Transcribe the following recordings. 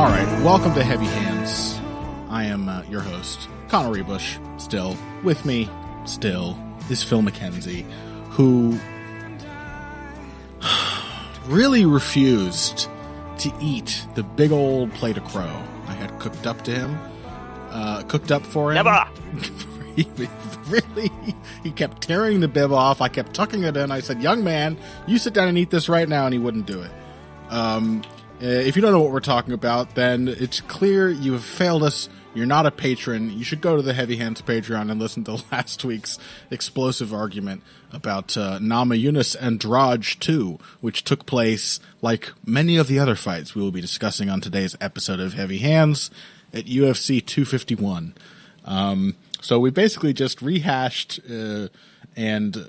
All right, welcome to Heavy Hands. I am your host, Connor Rebush. Still with me, still is Phil McKenzie, who really refused to eat the big old plate of crow I had cooked up for him. Never. He kept tearing the bib off. I kept tucking it in. I said, "Young man, you sit down and eat this right now," and he wouldn't do it. If you don't know what we're talking about, then it's clear you have failed us. You're not a patron. You should go to the Heavy Hands Patreon and listen to last week's explosive argument about Namajunas Andrade 2, which took place, like many of the other fights we will be discussing on today's episode of Heavy Hands, at UFC 251. So we basically just rehashed and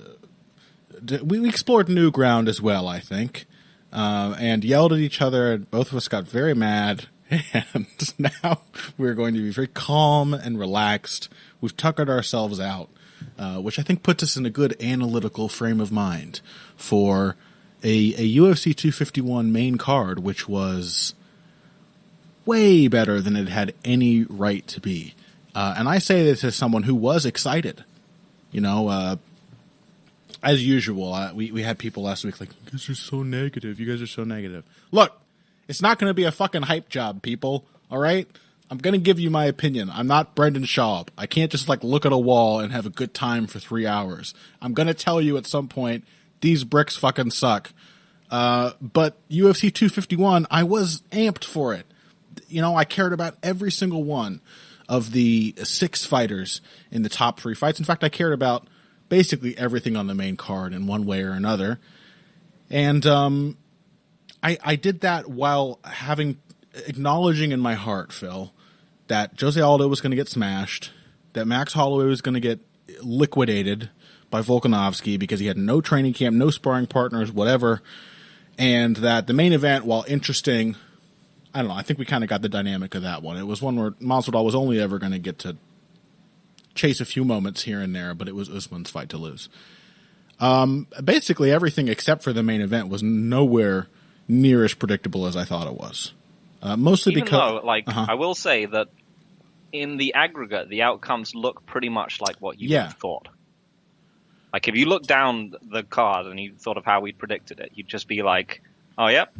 we explored new ground as well, I think. And yelled at each other, and both of us got very mad, and now we're going to be very calm and relaxed. We've tuckered ourselves out, which I think puts us in a good analytical frame of mind for a UFC 251 main card, which was way better than it had any right to be. And I say this as someone who was excited. You know, as usual, we had people last week like, you guys are so negative. You guys are so negative. Look, it's not going to be a fucking hype job, people. All right? I'm going to give you my opinion. I'm not Brendan Schaub. I can't just like look at a wall and have a good time for 3 hours. I'm going to tell you at some point, these bricks fucking suck. But UFC 251, I was amped for it. You know, I cared about every single one of the 6 fighters in the top 3 fights. In fact, I cared about basically everything on the main card in one way or another. And I did that while acknowledging in my heart, Phil, that Jose Aldo was going to get smashed, that Max Holloway was going to get liquidated by Volkanovski because he had no training camp, no sparring partners, whatever, and that the main event, while interesting, I don't know, I think we kind of got the dynamic of that one. It was one where Masvidal was only ever going to get to chase a few moments here and there, but it was Usman's fight to lose. Basically everything except for the main event was nowhere near as predictable as I thought it was. Mostly Even because... though, I will say that in the aggregate, the outcomes look pretty much like what you thought. Like, if you look down the card and you thought of how we predicted it, you'd just be like, oh, yep.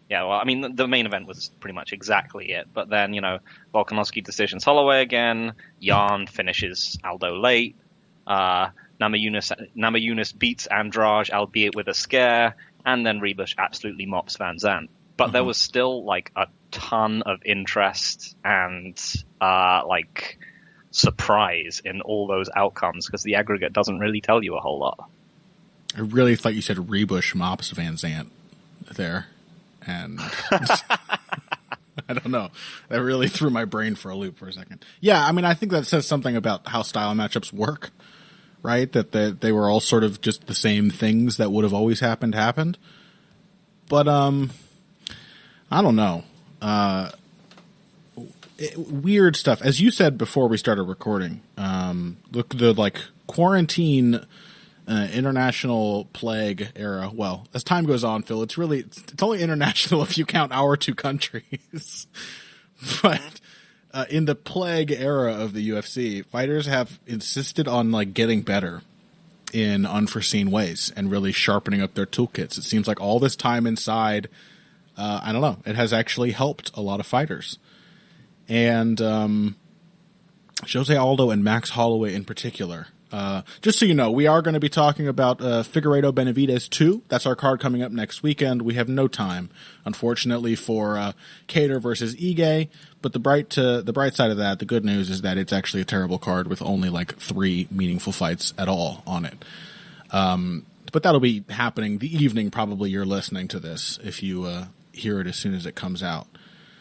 Yeah, well, I mean, the main event was pretty much exactly it. But then, you know, Volkanovski decisions Holloway again. Yarn finishes Aldo late. Namajunas beats Andrade, albeit with a scare. And then Rebush absolutely mops Van Zandt. But there was still, like, a ton of interest and, surprise in all those outcomes because the aggregate doesn't really tell you a whole lot. I really thought you said Rebush mops Van Zandt there. And I don't know. That really threw my brain for a loop for a second. Yeah, I mean, I think that says something about how style matchups work, right? That they were all sort of just the same things that would have always happened. But I don't know. Weird stuff. As you said before we started recording, the quarantine international plague era. Well, as time goes on, Phil, it's only international if you count our 2 countries. But in the plague era of the UFC, fighters have insisted on getting better in unforeseen ways and really sharpening up their toolkits. It seems like all this time inside, I don't know, it has actually helped a lot of fighters. And Jose Aldo and Max Holloway in particular. Just so you know, we are going to be talking about Figueiredo Benavidez 2. That's our card coming up next weekend. We have no time, unfortunately, for Kattar versus Ige. But the bright side of that, the good news is that it's actually a terrible card with only 3 meaningful fights at all on it. But that'll be happening the evening probably you're listening to this if you hear it as soon as it comes out.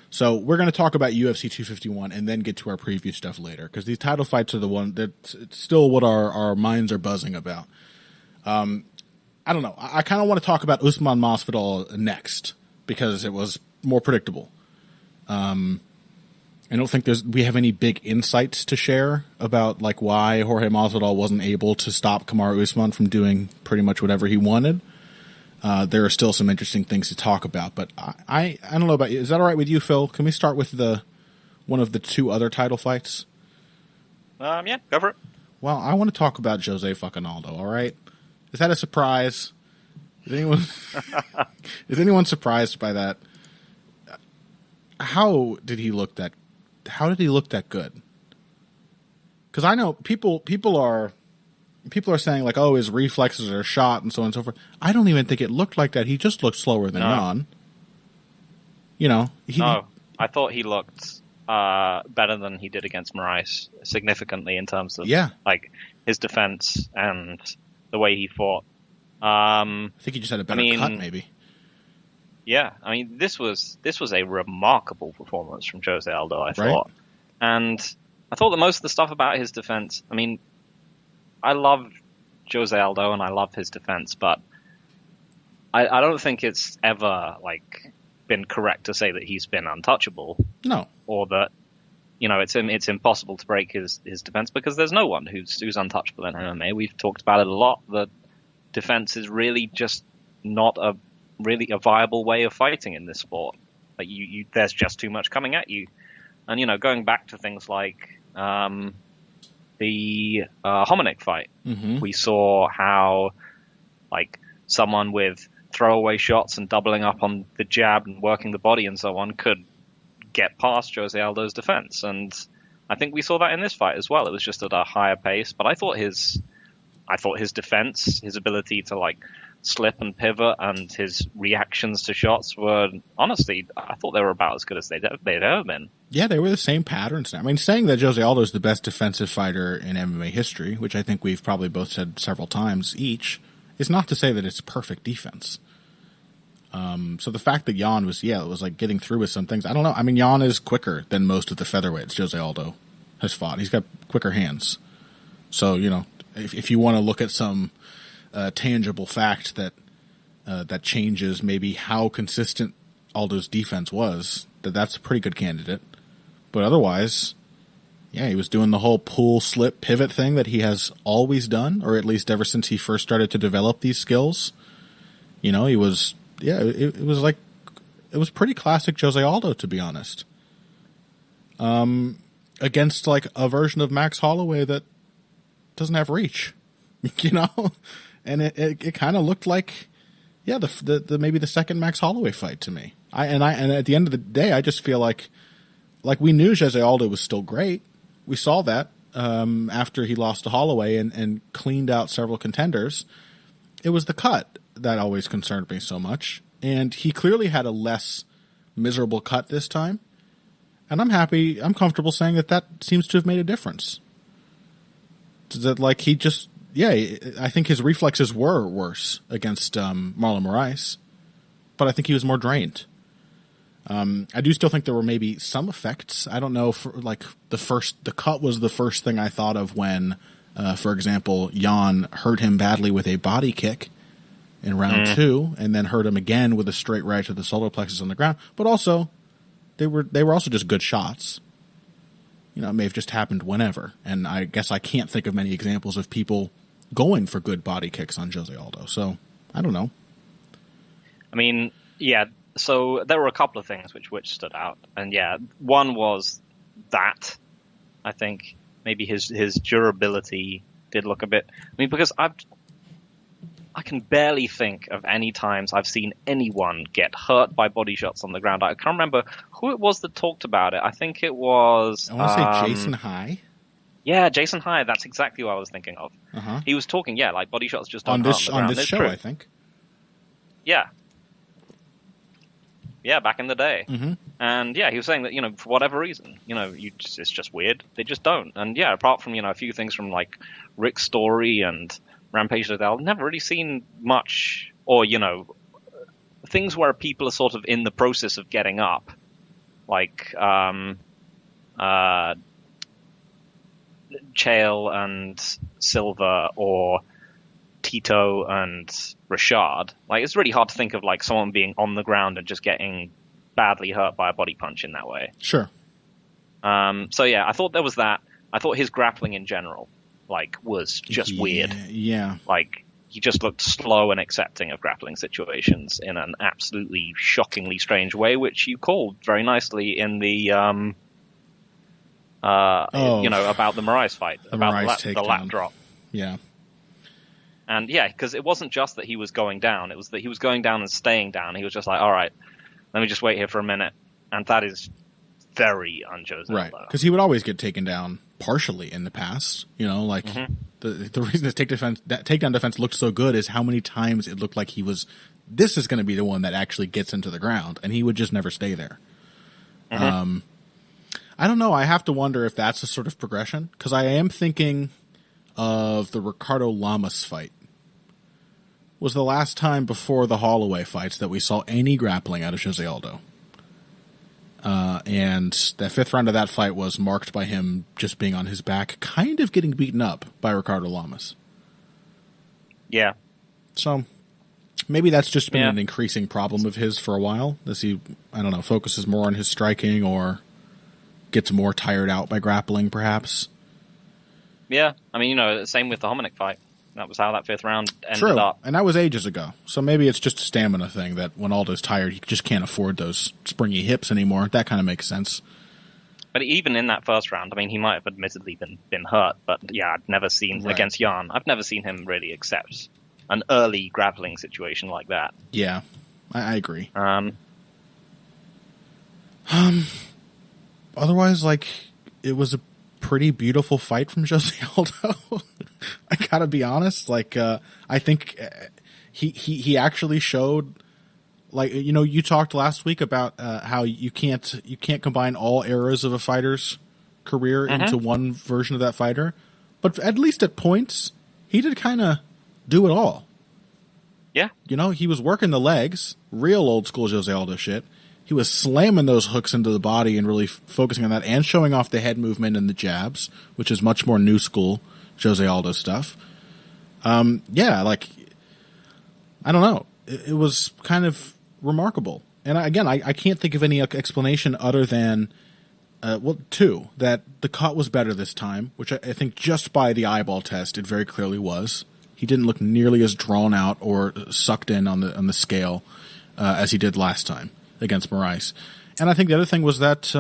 So we're going to talk about UFC 251 and then get to our preview stuff later because these title fights are the one that's still what our minds are buzzing about. I don't know. I kind of want to talk about Usman Masvidal next because it was more predictable. I don't think we have any big insights to share about why Jorge Masvidal wasn't able to stop Kamaru Usman from doing pretty much whatever he wanted. there are still some interesting things to talk about. But I don't know about you. Is that all right with you, Phil? Can we start with one of the two other title fights? Yeah, go for it. Well, I want to talk about Jose fucking Aldo, all right? Is that a surprise? Is anyone surprised by that? How did he look that good? Because I know people are saying like, oh, his reflexes are shot and so on and so forth. I don't even think it looked like that. He just looked slower than Jan. You know, I thought he looked better than he did against Moraes, significantly in terms of like his defense and the way he fought. I think he just had a better cut, maybe. Yeah, I mean, this was a remarkable performance from Jose Aldo, I thought. And I thought that most of the stuff about his defense, I mean, I love Jose Aldo and I love his defense, but I don't think it's ever like been correct to say that he's been untouchable. No. Or that, you know, it's impossible to break his defense, because there's no one who's untouchable in MMA. We've talked about it a lot. The defense is really just not a viable way of fighting in this sport. Like there's just too much coming at you. And, you know, going back to things like the Hominick fight, we saw how like someone with throwaway shots and doubling up on the jab and working the body and so on could get past Jose Aldo's defense. And I think we saw that in this fight as well. It was just at a higher pace, but I thought his defense, his ability to like slip and pivot, and his reactions to shots were, honestly, I thought they were about as good as they'd ever been. Yeah, they were the same patterns. I mean, saying that Jose Aldo is the best defensive fighter in MMA history, which I think we've probably both said several times each, is not to say that it's perfect defense. So the fact that Jan was like getting through with some things, I don't know. I mean, Jan is quicker than most of the featherweights Jose Aldo has fought. He's got quicker hands. So, you know, if you want to look at some tangible fact that changes maybe how consistent Aldo's defense was, that's a pretty good candidate. But otherwise, yeah, he was doing the whole pull, slip, pivot thing that he has always done, or at least ever since he first started to develop these skills. You know, he was, it was pretty classic Jose Aldo, to be honest. Against like a version of Max Holloway that doesn't have reach, you know, and it kind of looked like, yeah, the maybe the second Max Holloway fight to me. And at the end of the day, I just feel like we knew Jose Aldo was still great. We saw that after he lost to Holloway and cleaned out several contenders. It was the cut that always concerned me so much, and he clearly had a less miserable cut this time. And I'm comfortable saying that seems to have made a difference. That like he just, I think his reflexes were worse against Marlon Moraes, but I think he was more drained. I do still think there were maybe some effects. I don't know, for like the cut was the first thing I thought of when, for example, Jan hurt him badly with a body kick in round 2, and then hurt him again with a straight right to the solar plexus on the ground. But also, they were also just good shots. You know, it may have just happened whenever. And I guess I can't think of many examples of people going for good body kicks on Jose Aldo. So, I don't know. I mean, yeah, so there were a couple of things which stood out. And yeah, one was that. I think maybe his durability did look a bit... I mean, because I can barely think of any times I've seen anyone get hurt by body shots on the ground. I can't remember who it was that talked about it. I think it was... I want to say Jason High. Yeah, Jason High. That's exactly what I was thinking of. Uh-huh. He was talking, like body shots just don't on hurt on this show, true. I think. Yeah. Yeah, back in the day. Mm-hmm. And yeah, he was saying that, you know, for whatever reason, you know, it's just weird. They just don't. And yeah, apart from, you know, a few things from like Rick Story and Rampage Liddell, never really seen much, or, you know, things where people are sort of in the process of getting up, like Chael and Silva, or Tito and Rashad. Like, it's really hard to think of like someone being on the ground and just getting badly hurt by a body punch in that way. Sure. So yeah, I thought there was that. I thought his grappling in general, like, was just weird. Yeah. Like, he just looked slow and accepting of grappling situations in an absolutely shockingly strange way, which you called very nicely in the about the Moraes fight, about the lap drop. Yeah. And yeah, because it wasn't just that he was going down, it was that he was going down and staying down. He was just like, all right, let me just wait here for a minute. And that is very un-Jose Right, Aldo. because he would always get taken down partially in the past. The reason his takedown defense looked so good is how many times it looked like this is going to be the one that actually gets into the ground, and he would just never stay there. I don't know. I have to wonder if that's a sort of progression, because I am thinking of the Ricardo Lamas fight. Was the last time before the Holloway fights that we saw any grappling out of Jose Aldo. And the fifth round of that fight was marked by him just being on his back, kind of getting beaten up by Ricardo Lamas. Yeah. So maybe that's just been an increasing problem of his for a while. As he, I don't know, focuses more on his striking or gets more tired out by grappling, perhaps. Yeah. I mean, same with the Hominick fight. That was how that fifth round ended up. And that was ages ago. So maybe it's just a stamina thing that when Aldo's tired, he just can't afford those springy hips anymore. That kind of makes sense. But even in that first round, I mean, he might have admittedly been hurt. But yeah, I've never seen, against Jan, I've never seen him really accept an early grappling situation like that. Yeah, I agree. Otherwise, it was a pretty beautiful fight from Jose Aldo. I gotta be honest. I think he actually showed, you talked last week about how you can't combine all eras of a fighter's career into one version of that fighter, but at least at points he did kind of do it all. Yeah, he was working the legs, real old school Jose Aldo shit. He was slamming those hooks into the body and really focusing on that and showing off the head movement and the jabs, which is much more new school Jose Aldo stuff. I don't know. It was kind of remarkable. And again, I can't think of any explanation other than, two, that the cut was better this time, which I think just by the eyeball test, it very clearly was. He didn't look nearly as drawn out or sucked in on the scale as he did last time against Moraes. And I think the other thing was that,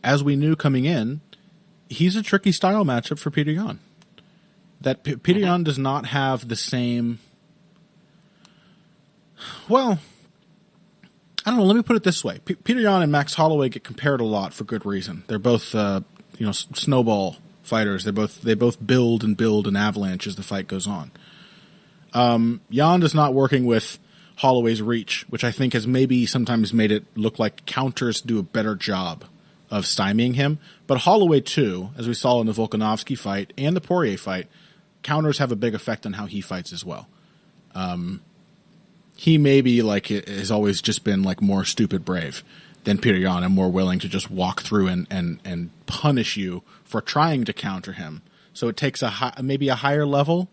as we knew coming in, he's a tricky style matchup for Peter Yan. That Peter Yan does not have the same... Well, I don't know. Let me put it this way. Peter Yan and Max Holloway get compared a lot for good reason. They're both, snowball fighters. They both build in avalanche as the fight goes on. Yan is not working with Holloway's reach, which I think has maybe sometimes made it look like counters do a better job of stymieing him. But Holloway II, as we saw in the Volkanovski fight and the Poirier fight, counters have a big effect on how he fights as well. He maybe has always just been more stupid brave than Peter Yan and more willing to just walk through and punish you for trying to counter him. So it takes maybe a higher level.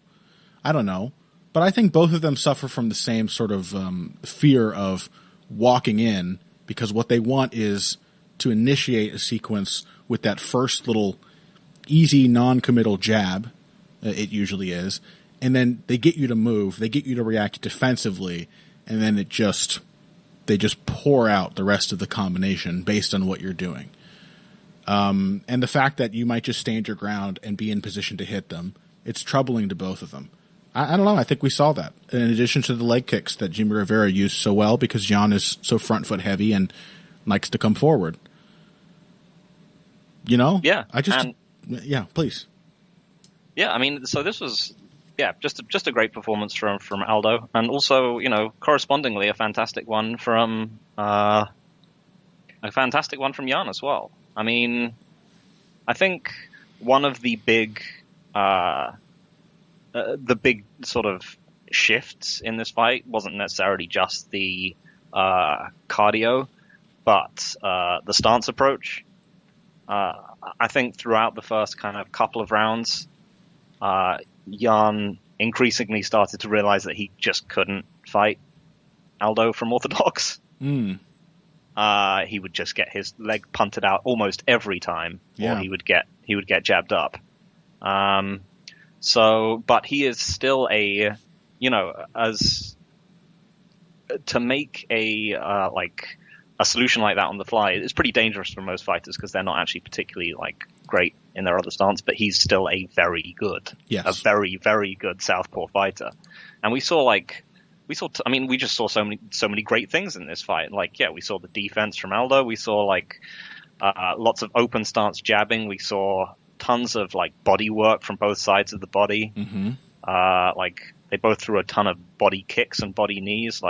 I don't know. But I think both of them suffer from the same sort of fear of walking in, because what they want is to initiate a sequence with that first little easy non-committal jab, it usually is, and then they get you to move, they get you to react defensively, and then they just pour out the rest of the combination based on what you're doing. And the fact that you might just stand your ground and be in position to hit them, it's troubling to both of them. I don't know. I think we saw that. In addition to the leg kicks that Jimmy Rivera used so well, because Yan is so front foot heavy and likes to come forward. Yeah. Please. Yeah, I mean, so this was, just a great performance from Aldo, and also, correspondingly a fantastic one from Yan as well. I mean, I think one of the big sort of shifts in this fight wasn't necessarily just the cardio, but the stance approach. I think throughout the first kind of couple of rounds, Yan increasingly started to realize that he just couldn't fight Aldo from orthodox. He would just get his leg punted out almost every time, or he would get jabbed up. So, but he is still as to make a solution like that on the fly is pretty dangerous for most fighters because they're not actually particularly great in their other stance, but he's still a very good, a very, very good southpaw fighter. And we just saw so many great things in this fight. We saw the defense from Aldo. We saw lots of open stance jabbing. We saw tons of body work from both sides of the body. Mm-hmm. They both threw a ton of body kicks and body knees.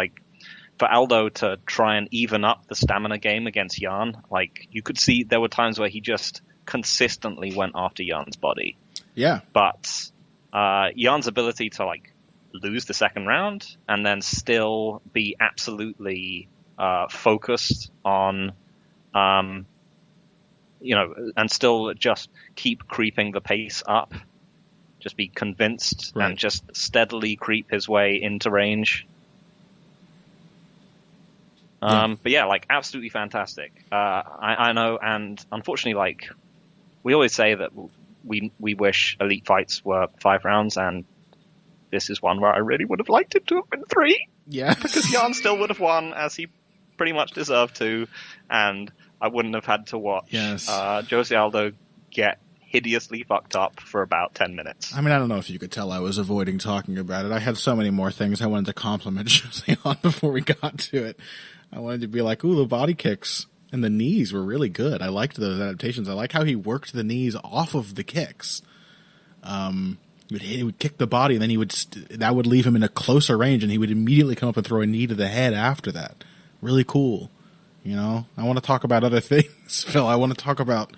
For Aldo to try and even up the stamina game against Jan, you could see there were times where he just consistently went after Jan's body. Yeah. But Jan's ability to lose the second round and then still be absolutely focused on, and still just keep creeping the pace up, just be convinced and just steadily creep his way into range. But yeah, absolutely fantastic. I know, and unfortunately, we always say that we wish elite fights were 5 rounds, and this is one where I really would have liked it to have been 3. Yeah. Because Jan still would have won, as he pretty much deserved to, and I wouldn't have had to watch Jose Aldo get hideously fucked up for about 10 minutes. I mean, I don't know if you could tell I was avoiding talking about it. I had so many more things I wanted to compliment Jose on before we got to it. I wanted to be like, ooh, the body kicks and the knees were really good. I liked those adaptations. I like how he worked the knees off of the kicks. He would kick the body, and then that would leave him in a closer range, and he would immediately come up and throw a knee to the head after that. Really cool. I want to talk about other things, Phil. I want to talk about,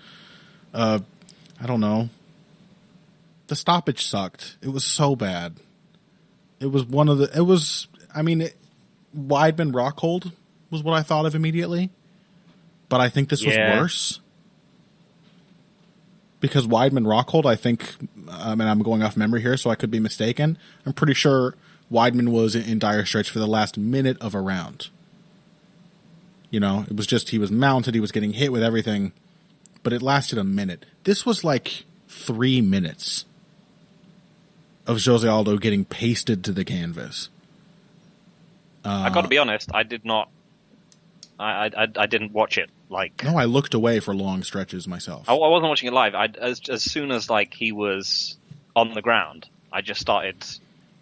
I don't know. The stoppage sucked. It was so bad. It was Weidman Rockhold was what I thought of immediately, but I think this was worse because Weidman Rockhold, I think, I'm going off memory here, so I could be mistaken. I'm pretty sure Weidman was in dire straits for the last minute of a round. It was just, he was mounted, he was getting hit with everything, but it lasted a minute. This was 3 minutes of Jose Aldo getting pasted to the canvas. I got to be honest, I did not. I didn't watch it. No, I looked away for long stretches myself. I wasn't watching it live. As soon as he was on the ground, I just started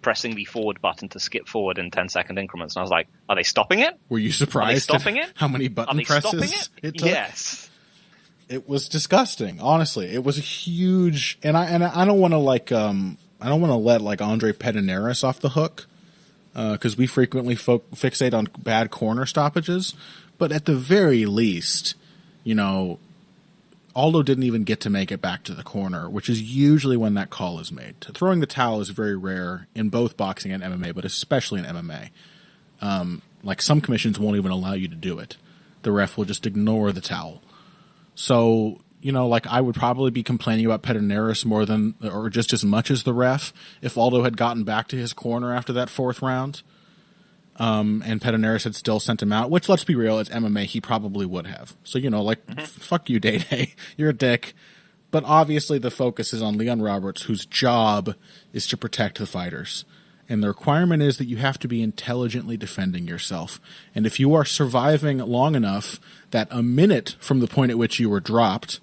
pressing the forward button to skip forward in 10-second increments, and I was like, "Are they stopping it? Were you surprised? Are they stopping it? How many button presses it took? Yes. It was disgusting. Honestly, it was a huge. And I don't want to I don't want to let Andre Pederneiras off the hook. Because we frequently fixate on bad corner stoppages. But at the very least, Aldo didn't even get to make it back to the corner, which is usually when that call is made. Throwing the towel is very rare in both boxing and MMA, but especially in MMA. Some commissions won't even allow you to do it. The ref will just ignore the towel. So, I would probably be complaining about Pederneiras more than, or just as much as the ref, if Aldo had gotten back to his corner after that 4th round, and Pederneiras had still sent him out, which, let's be real, it's MMA, he probably would have. So, fuck you, Day-Day, you're a dick. But obviously the focus is on Leon Roberts, whose job is to protect the fighters. And the requirement is that you have to be intelligently defending yourself. And if you are surviving long enough that a minute from the point at which you were dropped,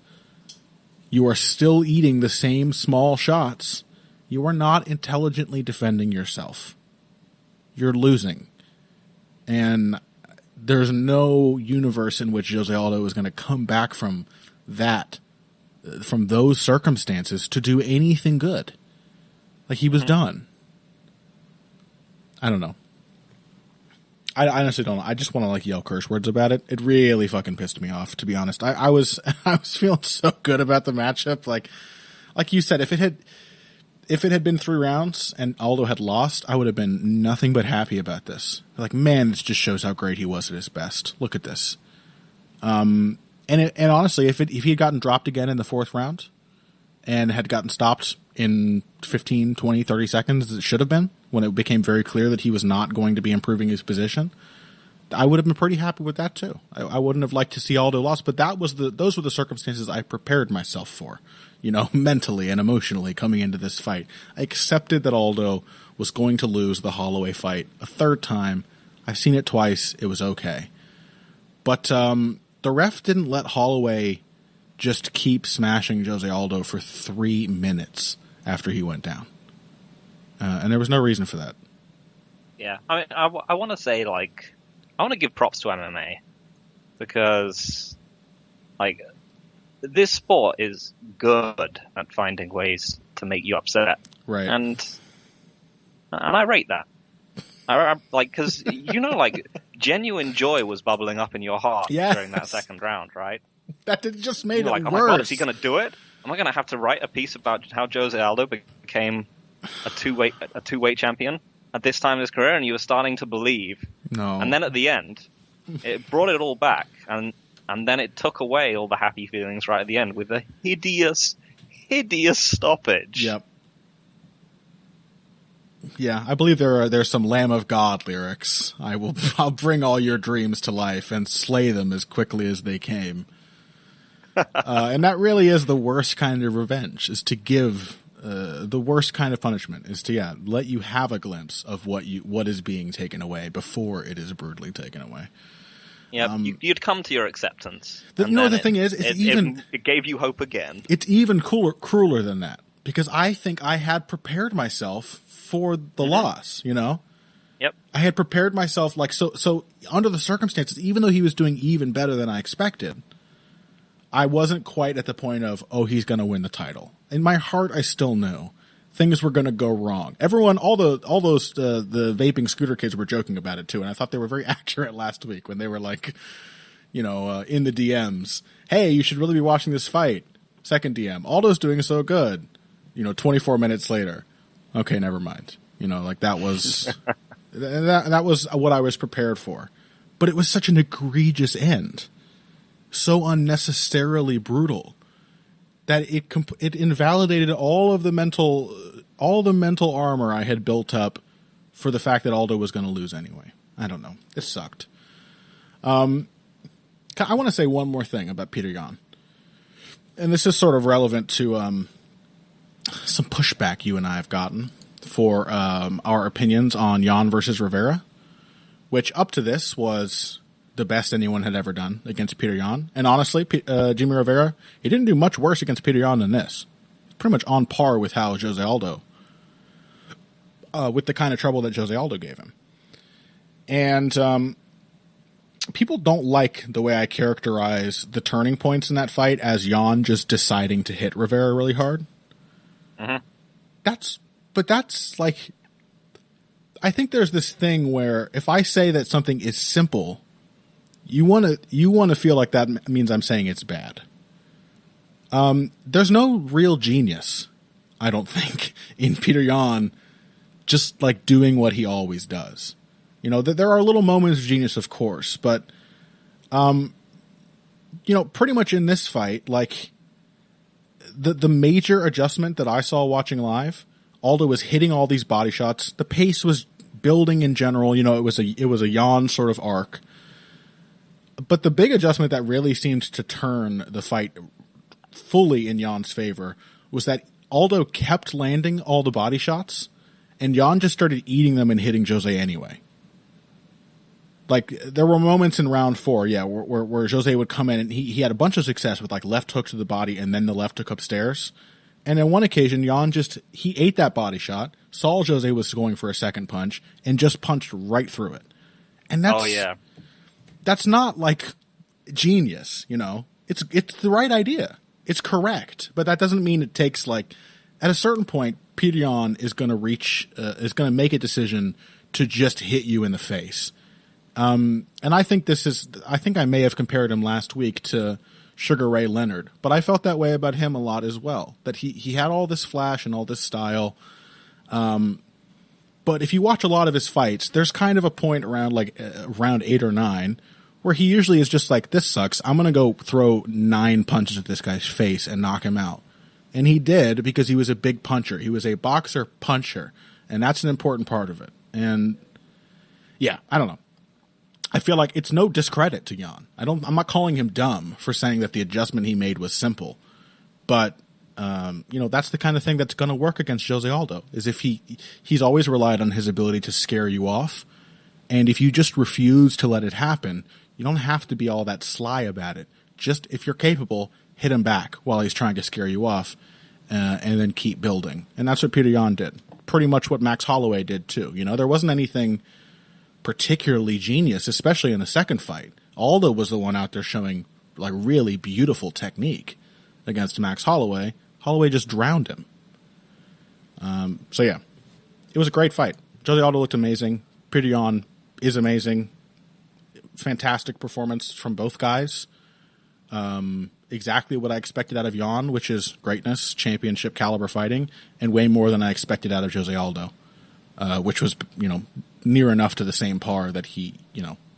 you are still eating the same small shots, you are not intelligently defending yourself. You're losing. And there's no universe in which Jose Aldo is going to come back from those circumstances to do anything good. He was done. I don't know. I honestly don't know. I just want to yell curse words about it. It really fucking pissed me off, to be honest. I was feeling so good about the matchup. Like you said, if it had been 3 rounds and Aldo had lost, I would have been nothing but happy about this. Man, this just shows how great he was at his best. Look at this. And honestly, if he had gotten dropped again in the 4th round and had gotten stopped in 15, 20, 30 seconds, as it should have been, when it became very clear that he was not going to be improving his position, I would have been pretty happy with that too. I wouldn't have liked to see Aldo lost, but those were the circumstances I prepared myself for, mentally and emotionally coming into this fight. I accepted that Aldo was going to lose the Holloway fight a third time. I've seen it twice. It was okay. But the ref didn't let Holloway just keep smashing Jose Aldo for 3 minutes after he went down. And there was no reason for that. Yeah, I mean, I want to say, I want to give props to MMA because, this sport is good at finding ways to make you upset. Right. And I rate that. Because, genuine joy was bubbling up in your heart during that second round, right? That just made it worse. Oh my God, is he going to do it? Am I going to have to write a piece about how Jose Aldo became a two-weight champion at this time in his career? And you were starting to believe. No. And then at the end, it brought it all back. And then it took away all the happy feelings right at the end with a hideous stoppage. Yep. Yeah, I believe there's some Lamb of God lyrics. I'll bring all your dreams to life and slay them as quickly as they came. And that really is the worst kind of revenge, is to give the worst kind of punishment, is to let you have a glimpse of what is being taken away before it is brutally taken away. Yeah, you'd come to your acceptance. The thing is, it gave you hope again. It's even crueler than that, because I think I had prepared myself for the loss. Yep. I had prepared myself so under the circumstances, even though he was doing even better than I expected, I wasn't quite at the point of, he's going to win the title. In my heart, I still knew things were going to go wrong. Everyone, all those the vaping scooter kids were joking about it too, and I thought they were very accurate last week when they were like, in the DMs, hey, you should really be watching this fight. Second DM, Aldo's doing so good. 24 minutes later, okay, never mind. That was that was what I was prepared for, but it was such an egregious end. So unnecessarily brutal that it invalidated all the mental armor I had built up for the fact that Aldo was going to lose anyway. I don't know. It sucked. I want to say one more thing about Petr Yan, and this is sort of relevant to some pushback you and I have gotten for our opinions on Yan versus Rivera, which up to this was the best anyone had ever done against Petr Yan. And honestly, Jimmy Rivera, he didn't do much worse against Petr Yan than this. It's pretty much on par with how Jose Aldo, with the kind of trouble that Jose Aldo gave him. And people don't like the way I characterize the turning points in that fight as Yan just deciding to hit Rivera really hard. Mm-hmm. That's like, I think there's this thing where if I say that something is simple, you want to feel like that means I'm saying it's bad. There's no real genius, I don't think, in Petr Yan just like doing what he always does. There are little moments of genius, of course, but pretty much in this fight, like the major adjustment that I saw watching live, Aldo was hitting all these body shots. The pace was building in general. It was a Yan sort of arc. But the big adjustment that really seemed to turn the fight fully in Yan's favor was that Aldo kept landing all the body shots, and Yan just started eating them and hitting Jose anyway. Like, there were moments in round 4, where Jose would come in, and he had a bunch of success with, like, left hooks to the body and then the left hook upstairs. And on one occasion, Yan he ate that body shot, saw Jose was going for a second punch, and just punched right through it. And that's not like genius, It's the right idea. It's correct, but that doesn't mean it takes at a certain point, Petr Yan is going to make a decision to just hit you in the face. And I think I may have compared him last week to Sugar Ray Leonard, but I felt that way about him a lot as well. That he had all this flash and all this style. But if you watch a lot of his fights, there's kind of a point around round 8 or 9 where he usually is just like, this sucks. I'm going to go throw 9 punches at this guy's face and knock him out. And he did, because he was a big puncher. He was a boxer puncher, and that's an important part of it. And yeah, I don't know. I feel like it's no discredit to Jan. I'm not calling him dumb for saying that the adjustment he made was simple, but that's the kind of thing that's going to work against Jose Aldo. Is if he's always relied on his ability to scare you off, and if you just refuse to let it happen, you don't have to be all that sly about it. Just if you're capable, hit him back while he's trying to scare you off, and then keep building. And that's what Peter Yan did. Pretty much what Max Holloway did too. There wasn't anything particularly genius, especially in the second fight. Aldo was the one out there showing like really beautiful technique against Max Holloway. Holloway just drowned him. So yeah, it was a great fight. Jose Aldo looked amazing. Peter Yan is amazing. Fantastic performance from both guys. Exactly what I expected out of Yan, which is greatness, championship caliber fighting, and way more than I expected out of Jose Aldo, which was, near enough to the same par that he,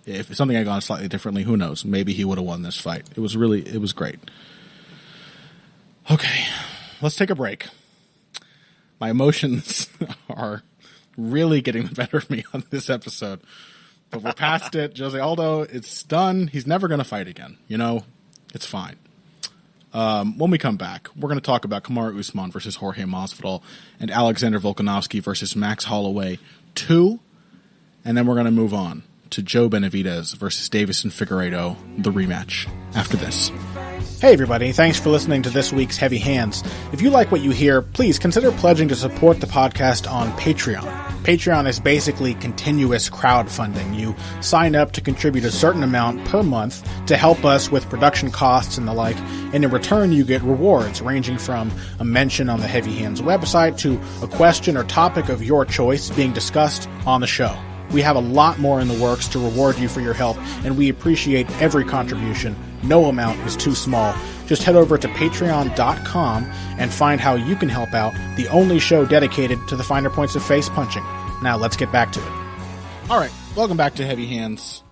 if something had gone slightly differently, who knows? Maybe he would have won this fight. It was great. Okay, let's take a break. My emotions are really getting the better of me on this episode, but we're past it. Jose Aldo, it's done. He's never going to fight again. It's fine. When we come back, we're going to talk about Kamaru Usman versus Jorge Masvidal and Alexander Volkanovski versus Max Holloway II. And then we're going to move on to Joe Benavidez versus Deiveson Figueiredo, the rematch, after this. Hey everybody, thanks for listening to this week's Heavy Hands. If you like what you hear, please consider pledging to support the podcast on Patreon. Patreon is basically continuous crowdfunding. You sign up to contribute a certain amount per month to help us with production costs and the like, and in return you get rewards ranging from a mention on the Heavy Hands website to a question or topic of your choice being discussed on the show. We have a lot more in the works to reward you for your help, and we appreciate every contribution. No amount is too small. Just head over to patreon.com and find how you can help out, the only show dedicated to the finer points of face punching. Now let's get back to it. All right, welcome back to Heavy Hands.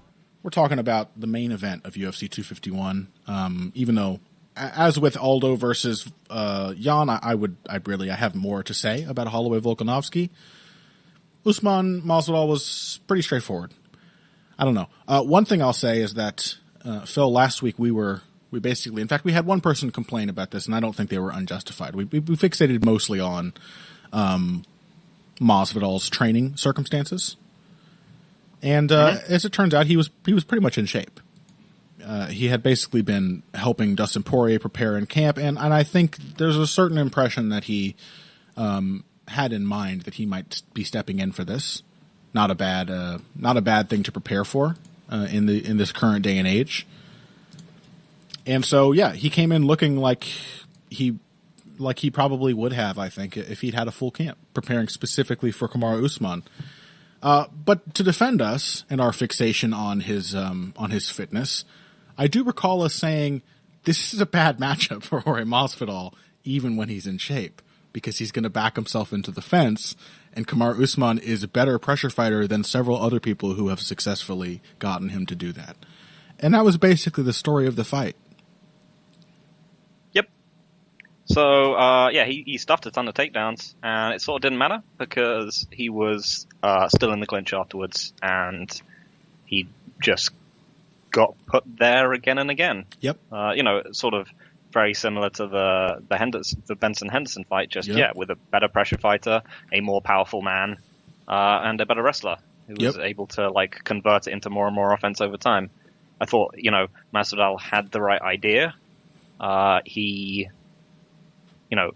We're talking about the main event of UFC 251. Even though, as with Aldo versus Jan, I have more to say about Holloway Volkanovski. Usman Masvidal was pretty straightforward. I don't know. One thing I'll say is that, Phil, last week we basically, in fact, we had one person complain about this, and I don't think they were unjustified. We fixated mostly on Masvidal's training circumstances, and as it turns out, he was pretty much in shape. He had basically been helping Dustin Poirier prepare in camp, and I think there's a certain impression that he had in mind that he might be stepping in for this. Not a bad thing to prepare for in this current day and age. And so, yeah, he came in looking like he probably would have, I think, if he'd had a full camp, preparing specifically for Kamaru Usman. But to defend us and our fixation on his fitness, I do recall us saying this is a bad matchup for Jorge Masvidal, even when he's in shape, because he's going to back himself into the fence, and Kamaru Usman is a better pressure fighter than several other people who have successfully gotten him to do that. And that was basically the story of the fight. Yep. So, he stuffed a ton of takedowns, and it sort of didn't matter because he was still in the clinch afterwards, and he just got put there again and again. Yep. Sort of very similar to the Benson-Henderson fight, just, with a better pressure fighter, a more powerful man, and a better wrestler who was able to, convert it into more and more offense over time. I thought, Masvidal had the right idea. He,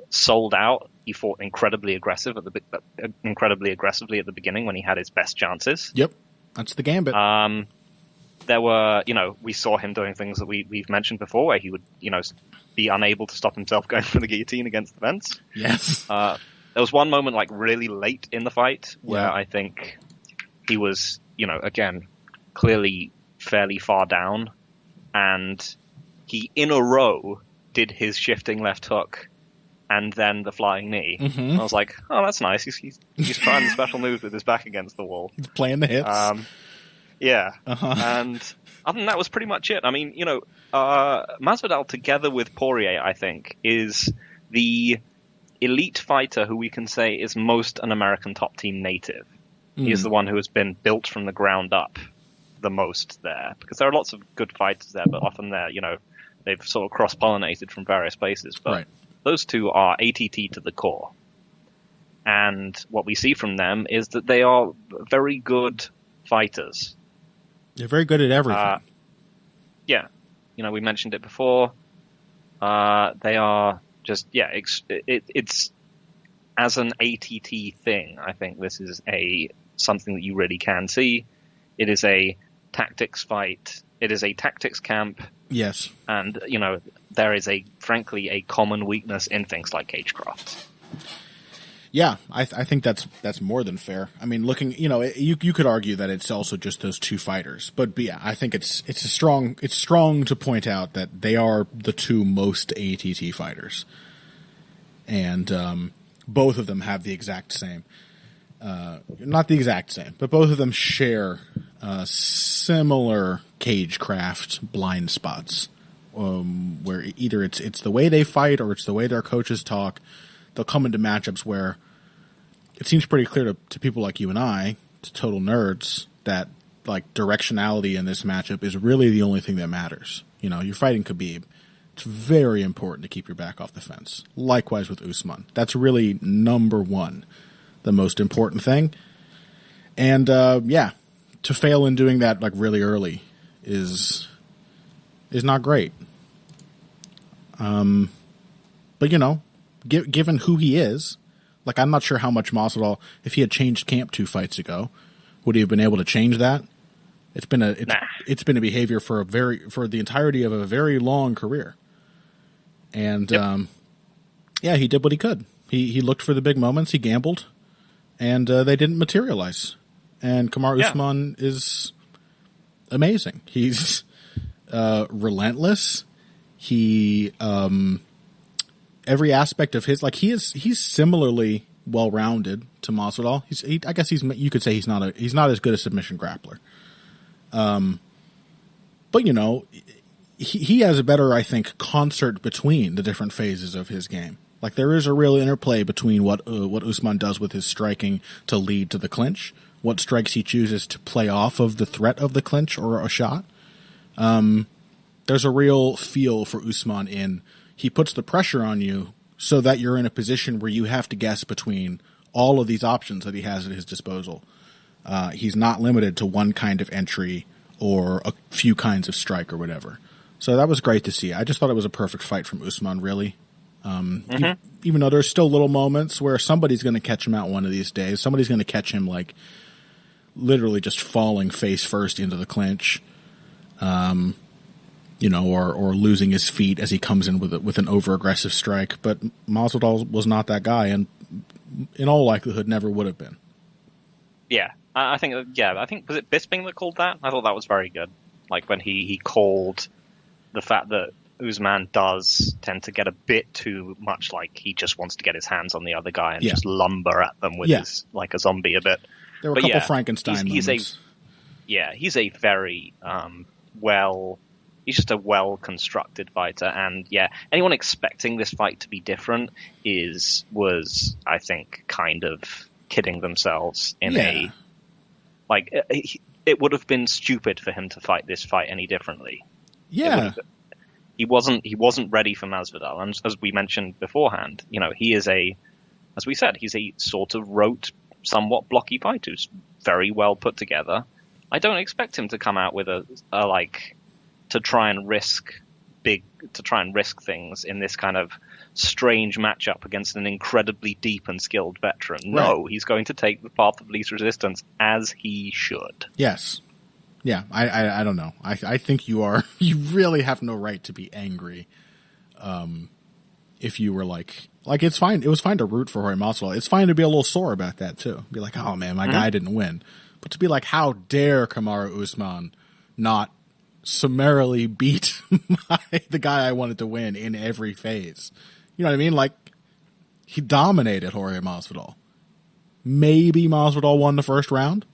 sold out. He fought incredibly aggressively at the beginning when he had his best chances. Yep. That's the gambit. There were, we saw him doing things that we've mentioned before, where he would, be unable to stop himself going for the guillotine against the fence. Yes. There was one moment, really late in the fight, where I think he was, again, clearly fairly far down, and he, in a row, did his shifting left hook and then the flying knee. Mm-hmm. I was like, oh, that's nice. He's trying the special move with his back against the wall. He's playing the hits. And other than that was pretty much it. I mean, Masvidal together with Poirier, I think, is the elite fighter who we can say is most an American top team native. He is the one who has been built from the ground up. the most there, because there are lots of good fighters there, but often they've sort of cross-pollinated from various places. But those two are ATT to the core. And what we see from them is that they are very good fighters. They're very good at everything. We mentioned it before. They are just, it's as an ATT thing, I think this is something that you really can see. It is a tactics fight. It is a tactics camp. Yes. And, there is frankly a common weakness in things like cagecraft. Yeah, I think that's more than fair. I mean, looking, you could argue that it's also just those two fighters, but yeah, I think it's strong to point out that they are the two most ATT fighters, and both of them have the exact same, not the exact same, but both of them share similar cagecraft blind spots, where either it's the way they fight or it's the way their coaches talk. They'll come into matchups where it seems pretty clear to people like you and I, to total nerds, that like directionality in this matchup is really the only thing that matters. You're fighting Khabib. It's very important to keep your back off the fence. Likewise with Usman. That's really number one, the most important thing. And to fail in doing that like really early is not great. But given who he is, like I'm not sure how much Masvidal, if he had changed camp 2 fights ago, would he have been able to change that? It's been a behavior for the entirety of a very long career, and he did what he could. He looked for the big moments. He gambled, and they didn't materialize. And Kamaru Usman is amazing. He's relentless. He every aspect of his, like he's similarly well-rounded to Masvidal. I guess you could say he's not as good a submission grappler. But he has a better, I think, concert between the different phases of his game. Like there is a real interplay between what Usman does with his striking to lead to the clinch, what strikes he chooses to play off of the threat of the clinch or a shot. There's a real feel for Usman in he puts the pressure on you so that you're in a position where you have to guess between all of these options that he has at his disposal. He's not limited to one kind of entry or a few kinds of strike or whatever. So that was great to see. I just thought it was a perfect fight from Usman, really. Even though there's still little moments where somebody's going to catch him out one of these days. Somebody's going to catch him like literally just falling face first into the clinch. Or losing his feet as he comes in with an over-aggressive strike. But Masvidal was not that guy, and in all likelihood never would have been. Yeah, I think was it Bisping that called that? I thought that was very good. Like when he called the fact that Usman does tend to get a bit too much like he just wants to get his hands on the other guy and just lumber at them with his like a zombie a bit. There were a couple Frankenstein moments. He's a very he's just a well-constructed fighter, and anyone expecting this fight to be different was, I think, kind of kidding themselves in it would have been stupid for him to fight this fight any differently. Yeah. He wasn't ready for Masvidal, and as we mentioned beforehand, he is as we said, he's a sort of rote, somewhat blocky fighter who's very well put together. I don't expect him to come out with to try and risk things in this kind of strange matchup against an incredibly deep and skilled veteran. Right. No, he's going to take the path of least resistance, as he should. Yes. Yeah, I don't know. I think you really have no right to be angry. If you were like it's fine. It was fine to root for Jorge Masvidal. It's fine to be a little sore about that too. Be like, oh man, my guy didn't win. But to be like, how dare Kamaru Usman not summarily beat the guy I wanted to win in every phase. You know what I mean? Like, he dominated Jorge Masvidal. Maybe Masvidal won the first round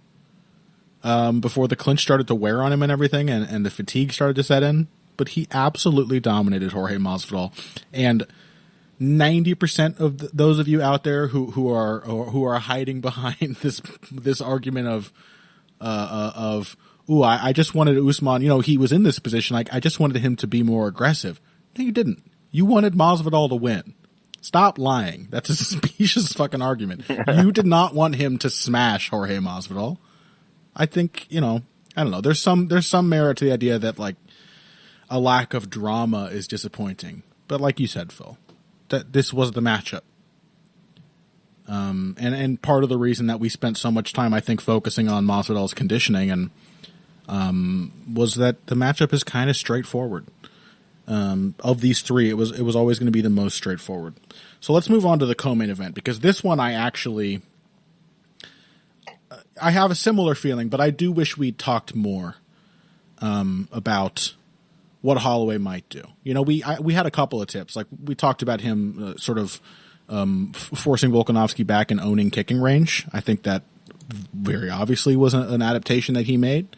before the clinch started to wear on him and everything, and the fatigue started to set in. But he absolutely dominated Jorge Masvidal. And 90% of those of you out there who are hiding behind this argument of I just wanted Usman, he was in this position. Like, I just wanted him to be more aggressive. No, you didn't. You wanted Masvidal to win. Stop lying. That's a specious fucking argument. You did not want him to smash Jorge Masvidal. I think, I don't know. There's some merit to the idea that, like, a lack of drama is disappointing. But like you said, Phil, that this was the matchup. And part of the reason that we spent so much time, I think, focusing on Masvidal's conditioning and was that the matchup is kind of straightforward. Of these three, it was always going to be the most straightforward. So let's move on to the co-main event, because this one I have a similar feeling, but I do wish we'd talked more about what Holloway might do. We had a couple of tips. Like, we talked about him sort of forcing Volkanovski back and owning kicking range. I think that very obviously was an adaptation that he made.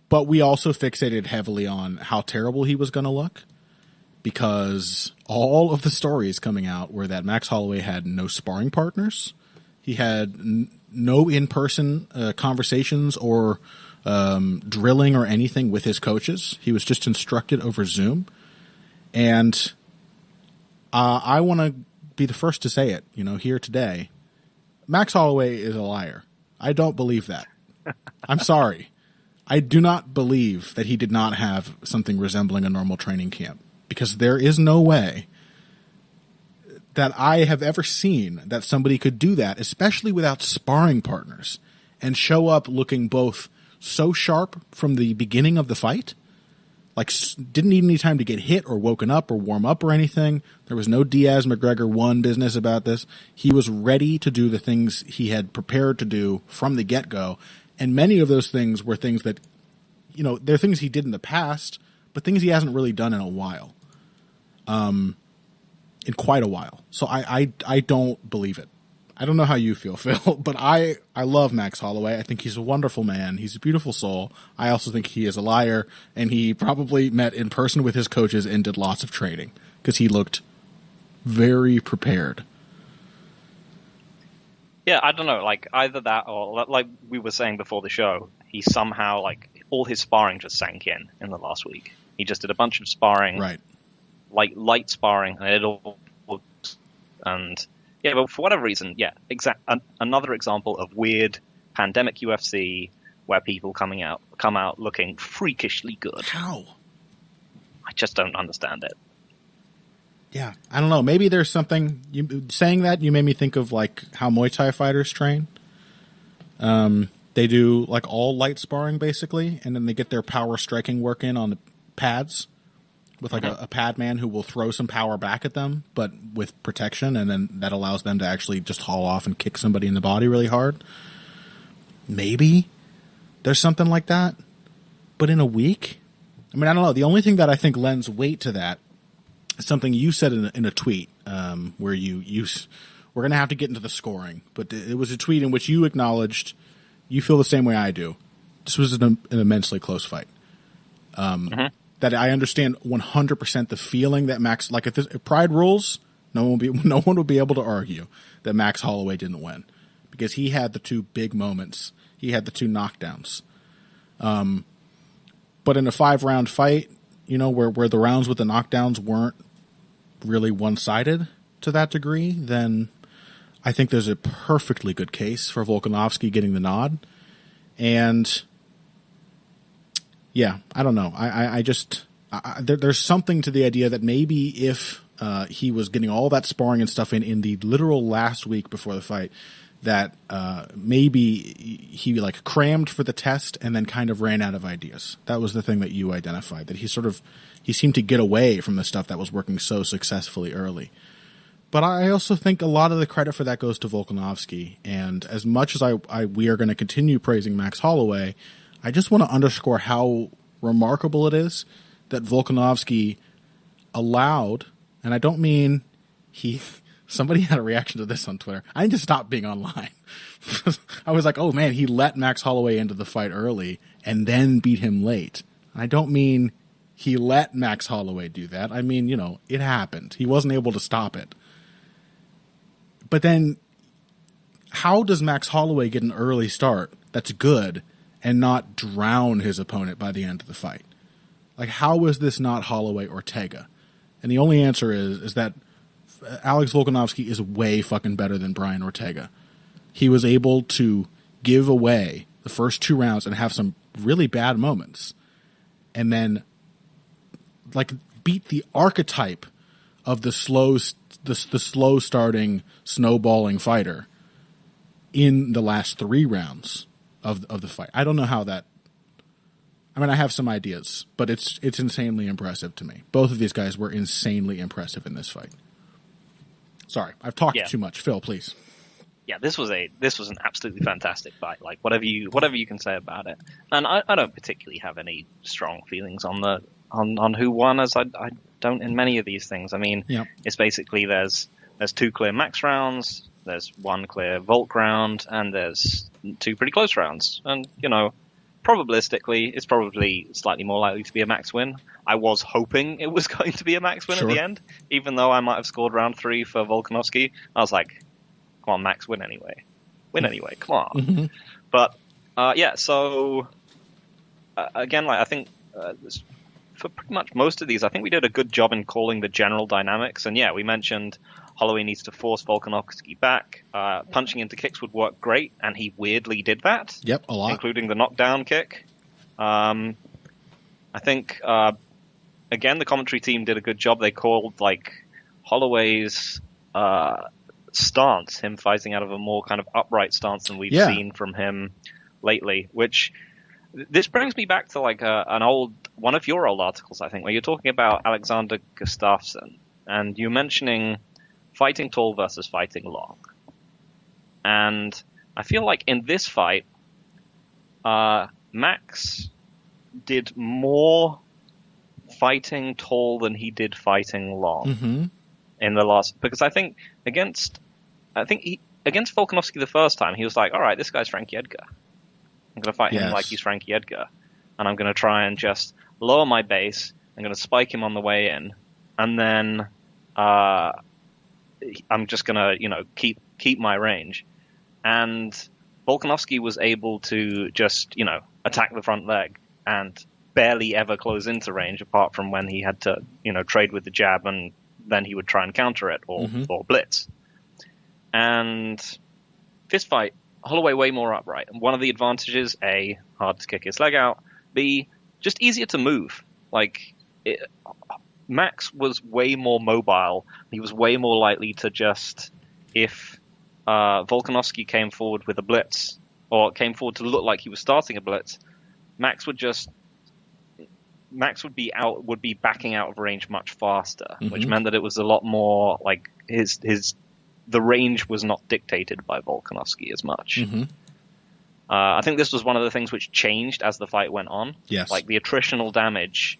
But we also fixated heavily on how terrible he was going to look, because all of the stories coming out were that Max Holloway had no sparring partners. He had no in-person conversations or drilling or anything with his coaches. He was just instructed over Zoom. And I want to be the first to say it, here today. Max Holloway is a liar. I don't believe that. I'm sorry. I do not believe that he did not have something resembling a normal training camp, because there is no way that I have ever seen that somebody could do that, especially without sparring partners, and show up looking both so sharp from the beginning of the fight, like didn't need any time to get hit or woken up or warm up or anything. There was no Diaz-McGregor 1 business about this. He was ready to do the things he had prepared to do from the get-go. And many of those things were things that, they're things he did in the past, but things he hasn't really done in a while. In quite a while. So I don't believe it. I don't know how you feel, Phil, but I love Max Holloway. I think he's a wonderful man. He's a beautiful soul. I also think he is a liar, and he probably met in person with his coaches and did lots of training, because he looked very prepared. Yeah, I don't know, like, either that or, like we were saying before the show, he somehow, like, all his sparring just sank in the last week. He just did a bunch of sparring, right? Like light sparring, and it all, and yeah, but for whatever reason, yeah, another example of weird pandemic UFC where people come out looking freakishly good. How? I just don't understand it. Yeah, I don't know. Maybe there's something. Saying that, you made me think of like how Muay Thai fighters train. They do like all light sparring basically, and then they get their power striking work in on the pads with like a pad man who will throw some power back at them, but with protection, and then that allows them to actually just haul off and kick somebody in the body really hard. Maybe there's something like that, but in a week? I mean, I don't know. The only thing that I think lends weight to that is something you said in a tweet, where we're going to have to get into the scoring, but it was a tweet in which you acknowledged you feel the same way I do. This was an immensely close fight. That I understand 100% the feeling that Max, like if Pride rules, no one would be able to argue that Max Holloway didn't win, because he had the two big moments. He had the two knockdowns. But in a 5-round fight, where the rounds with the knockdowns weren't really one-sided to that degree, then I think there's a perfectly good case for Volkanovski getting the nod. And yeah, I don't know. There's something to the idea that maybe if he was getting all that sparring and stuff in the literal last week before the fight, that maybe he like crammed for the test and then kind of ran out of ideas. That was the thing that you identified, that he seemed to get away from the stuff that was working so successfully early. But I also think a lot of the credit for that goes to Volkanovski. And as much as we are going to continue praising Max Holloway, I just want to underscore how remarkable it is that Volkanovski allowed, and I don't mean somebody had a reaction to this on Twitter. I need to stop being online. I was like, oh man, he let Max Holloway into the fight early and then beat him late. And I don't mean he let Max Holloway do that. I mean, it happened. He wasn't able to stop it. But then how does Max Holloway get an early start that's good and not drown his opponent by the end of the fight? Like, how is this not Holloway Ortega? And the only answer is that Alex Volkanovski is way fucking better than Brian Ortega. He was able to give away the first 2 rounds and have some really bad moments, and then like beat the archetype of the slow starting snowballing fighter in the last 3 rounds of the fight. I don't know how that. I mean, I have some ideas, but it's insanely impressive to me. Both of these guys were insanely impressive in this fight. Sorry, I've talked too much. Phil, please. Yeah, this was an absolutely fantastic fight. Like, whatever you can say about it, and I don't particularly have any strong feelings on who won, as I don't in many of these things. I mean, It's basically there's 2 clear Max rounds, there's 1 clear Volk round, and there's 2 pretty close rounds. And probabilistically, it's probably slightly more likely to be a Max win. I was hoping it was going to be a Max win at the end, even though I might have scored round 3 for Volkanovski. I was like, come on, Max, win anyway. Come on. Mm-hmm. But, so, again, like I think for pretty much most of these, I think we did a good job in calling the general dynamics. And we mentioned Holloway needs to force Volkanovski back. Punching into kicks would work great, and he weirdly did that. Yep, a lot. Including the knockdown kick. I think, again, the commentary team did a good job. They called, like, Holloway's stance, him fighting out of a more kind of upright stance than we've seen from him lately, which this brings me back to like one of your old articles, I think, where you're talking about Alexander Gustafsson, and you're mentioning fighting tall versus fighting long. And I feel like in this fight, Max did more fighting tall than he did fighting long in the last, because I think against Volkanovski the first time, he was like, all right, this guy's Frankie Edgar. I'm going to fight him like he's Frankie Edgar. And I'm going to try and just lower my base. I'm going to spike him on the way in. And then I'm just going to, keep my range. And Volkanovski was able to just, attack the front leg and barely ever close into range, apart from when he had to, trade with the jab, and then he would try and counter it or blitz. And fist fight, Holloway way more upright. And one of the advantages, A, hard to kick his leg out, B, just easier to move. Like, Max was way more mobile. He was way more likely to just, if Volkanovski came forward with a blitz, or came forward to look like he was starting a blitz, Max would be backing out of range much faster, which meant that it was a lot more like the range was not dictated by Volkanovski as much. I think this was one of the things which changed as the fight went on. Yes. Like, the attritional damage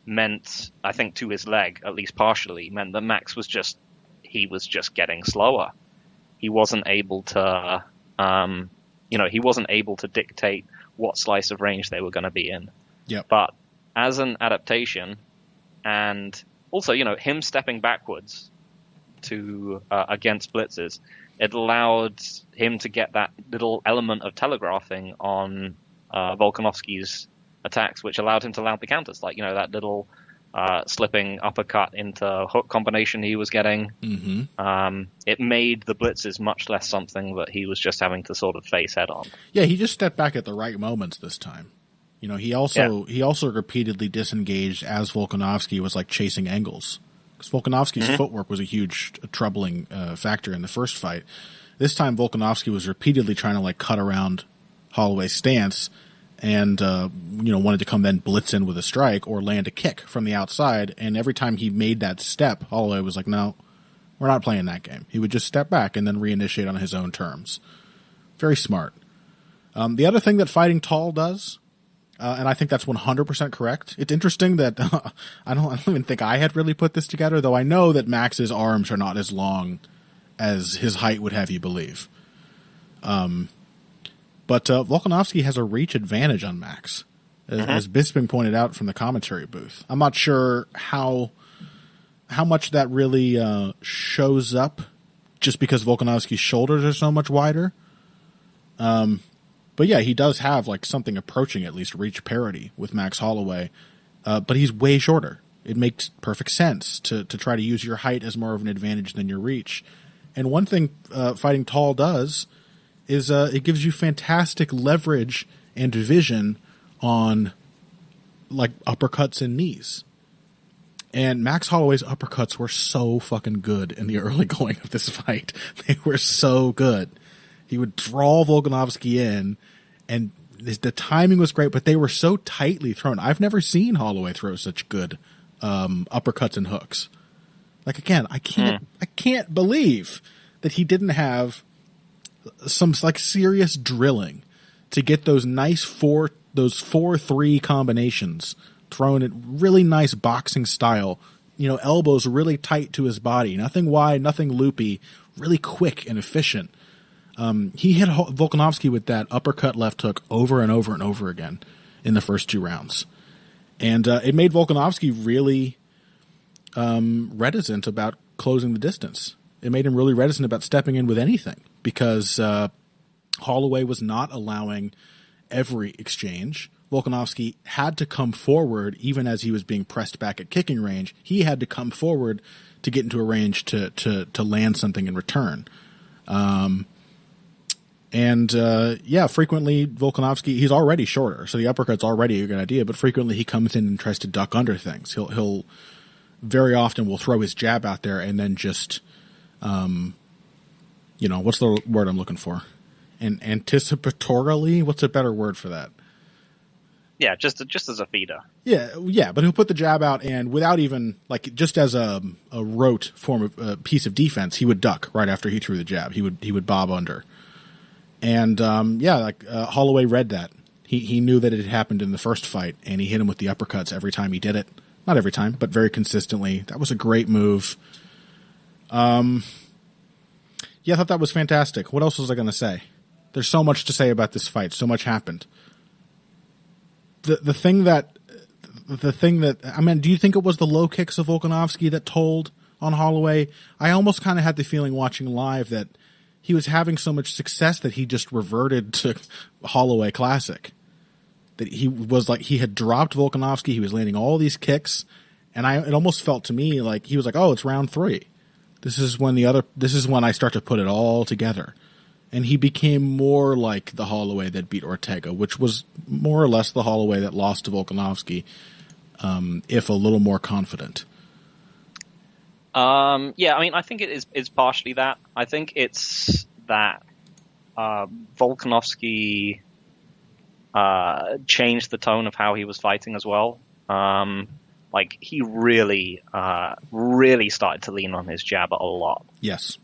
meant, I think to his leg, at least partially, meant that Max was just getting slower. He wasn't able to, he wasn't able to dictate what slice of range they were going to be in. Yep. But as an adaptation, and also, him stepping backwards to against blitzes, it allowed him to get that little element of telegraphing on Volkanovski's attacks, which allowed him to land the counters, like, that little slipping uppercut into hook combination he was getting. It made the blitzes much less something that he was just having to sort of face head on. Yeah, he just stepped back at the right moments this time. He also repeatedly disengaged as Volkanovski was like chasing angles. Because Volkanovski's footwork was a huge troubling factor in the first fight. This time, Volkanovski was repeatedly trying to like cut around Holloway's stance, and wanted to come then blitz in with a strike or land a kick from the outside. And every time he made that step, Holloway was like, "No, we're not playing that game." He would just step back and then reinitiate on his own terms. Very smart. The other thing that fighting tall does. And I think that's 100% correct. It's interesting that I don't even think I had really put this together, though I know that Max's arms are not as long as his height would have you believe. But Volkanovski has a reach advantage on Max, as Bisping pointed out from the commentary booth. I'm not sure how much that really shows up just because Volkanovski's shoulders are so much wider. But yeah, he does have like something approaching at least reach parity with Max Holloway, but he's way shorter. It makes perfect sense to try to use your height as more of an advantage than your reach. And one thing fighting tall does is it gives you fantastic leverage and vision on like uppercuts and knees. And Max Holloway's uppercuts were so fucking good in the early going of this fight. They were so good. He would draw Volkanovski in, and the timing was great, but they were so tightly thrown. I've never seen Holloway throw such good uppercuts and hooks. Like, again, I can't believe that he didn't have some like serious drilling to get those nice 4-3 combinations thrown at really nice boxing style, elbows really tight to his body, nothing wide, nothing loopy, really quick and efficient. He hit Volkanovski with that uppercut left hook over and over and over again in the first 2 rounds. And it made Volkanovski really reticent about closing the distance. It made him really reticent about stepping in with anything because Holloway was not allowing every exchange. Volkanovski had to come forward even as he was being pressed back at kicking range. He had to come forward to get into a range to land something in return. Frequently Volkanovski, he's already shorter, so the uppercut's already a good idea, but frequently he comes in and tries to duck under things. He'll very often will throw his jab out there and then just, what's the word I'm looking for? And anticipatorily, what's a better word for that? Yeah, just as a feeder. Yeah, but he'll put the jab out and without even just as a rote form of piece of defense, he would duck right after he threw the jab. He would bob under, and Holloway read that. He knew that it had happened in the first fight, and he hit him with the uppercuts every time he did it. Not every time, but very consistently. That was a great move. I thought that was fantastic. What else was I going to say? There's so much to say about this fight. So much happened. The thing that I mean, do you think it was the low kicks of Volkanovski that told on Holloway? I almost kind of had the feeling watching live that he was having so much success that he just reverted to Holloway classic. That he was like, he had dropped Volkanovski, he was landing all these kicks, and it almost felt to me like he was like, oh, it's round 3. This is when I start to put it all together. And he became more like the Holloway that beat Ortega, which was more or less the Holloway that lost to Volkanovski, if a little more confident. I mean, I think it's partially that. I think it's that Volkanovski changed the tone of how he was fighting as well. He really started to lean on his jab a lot. Yes.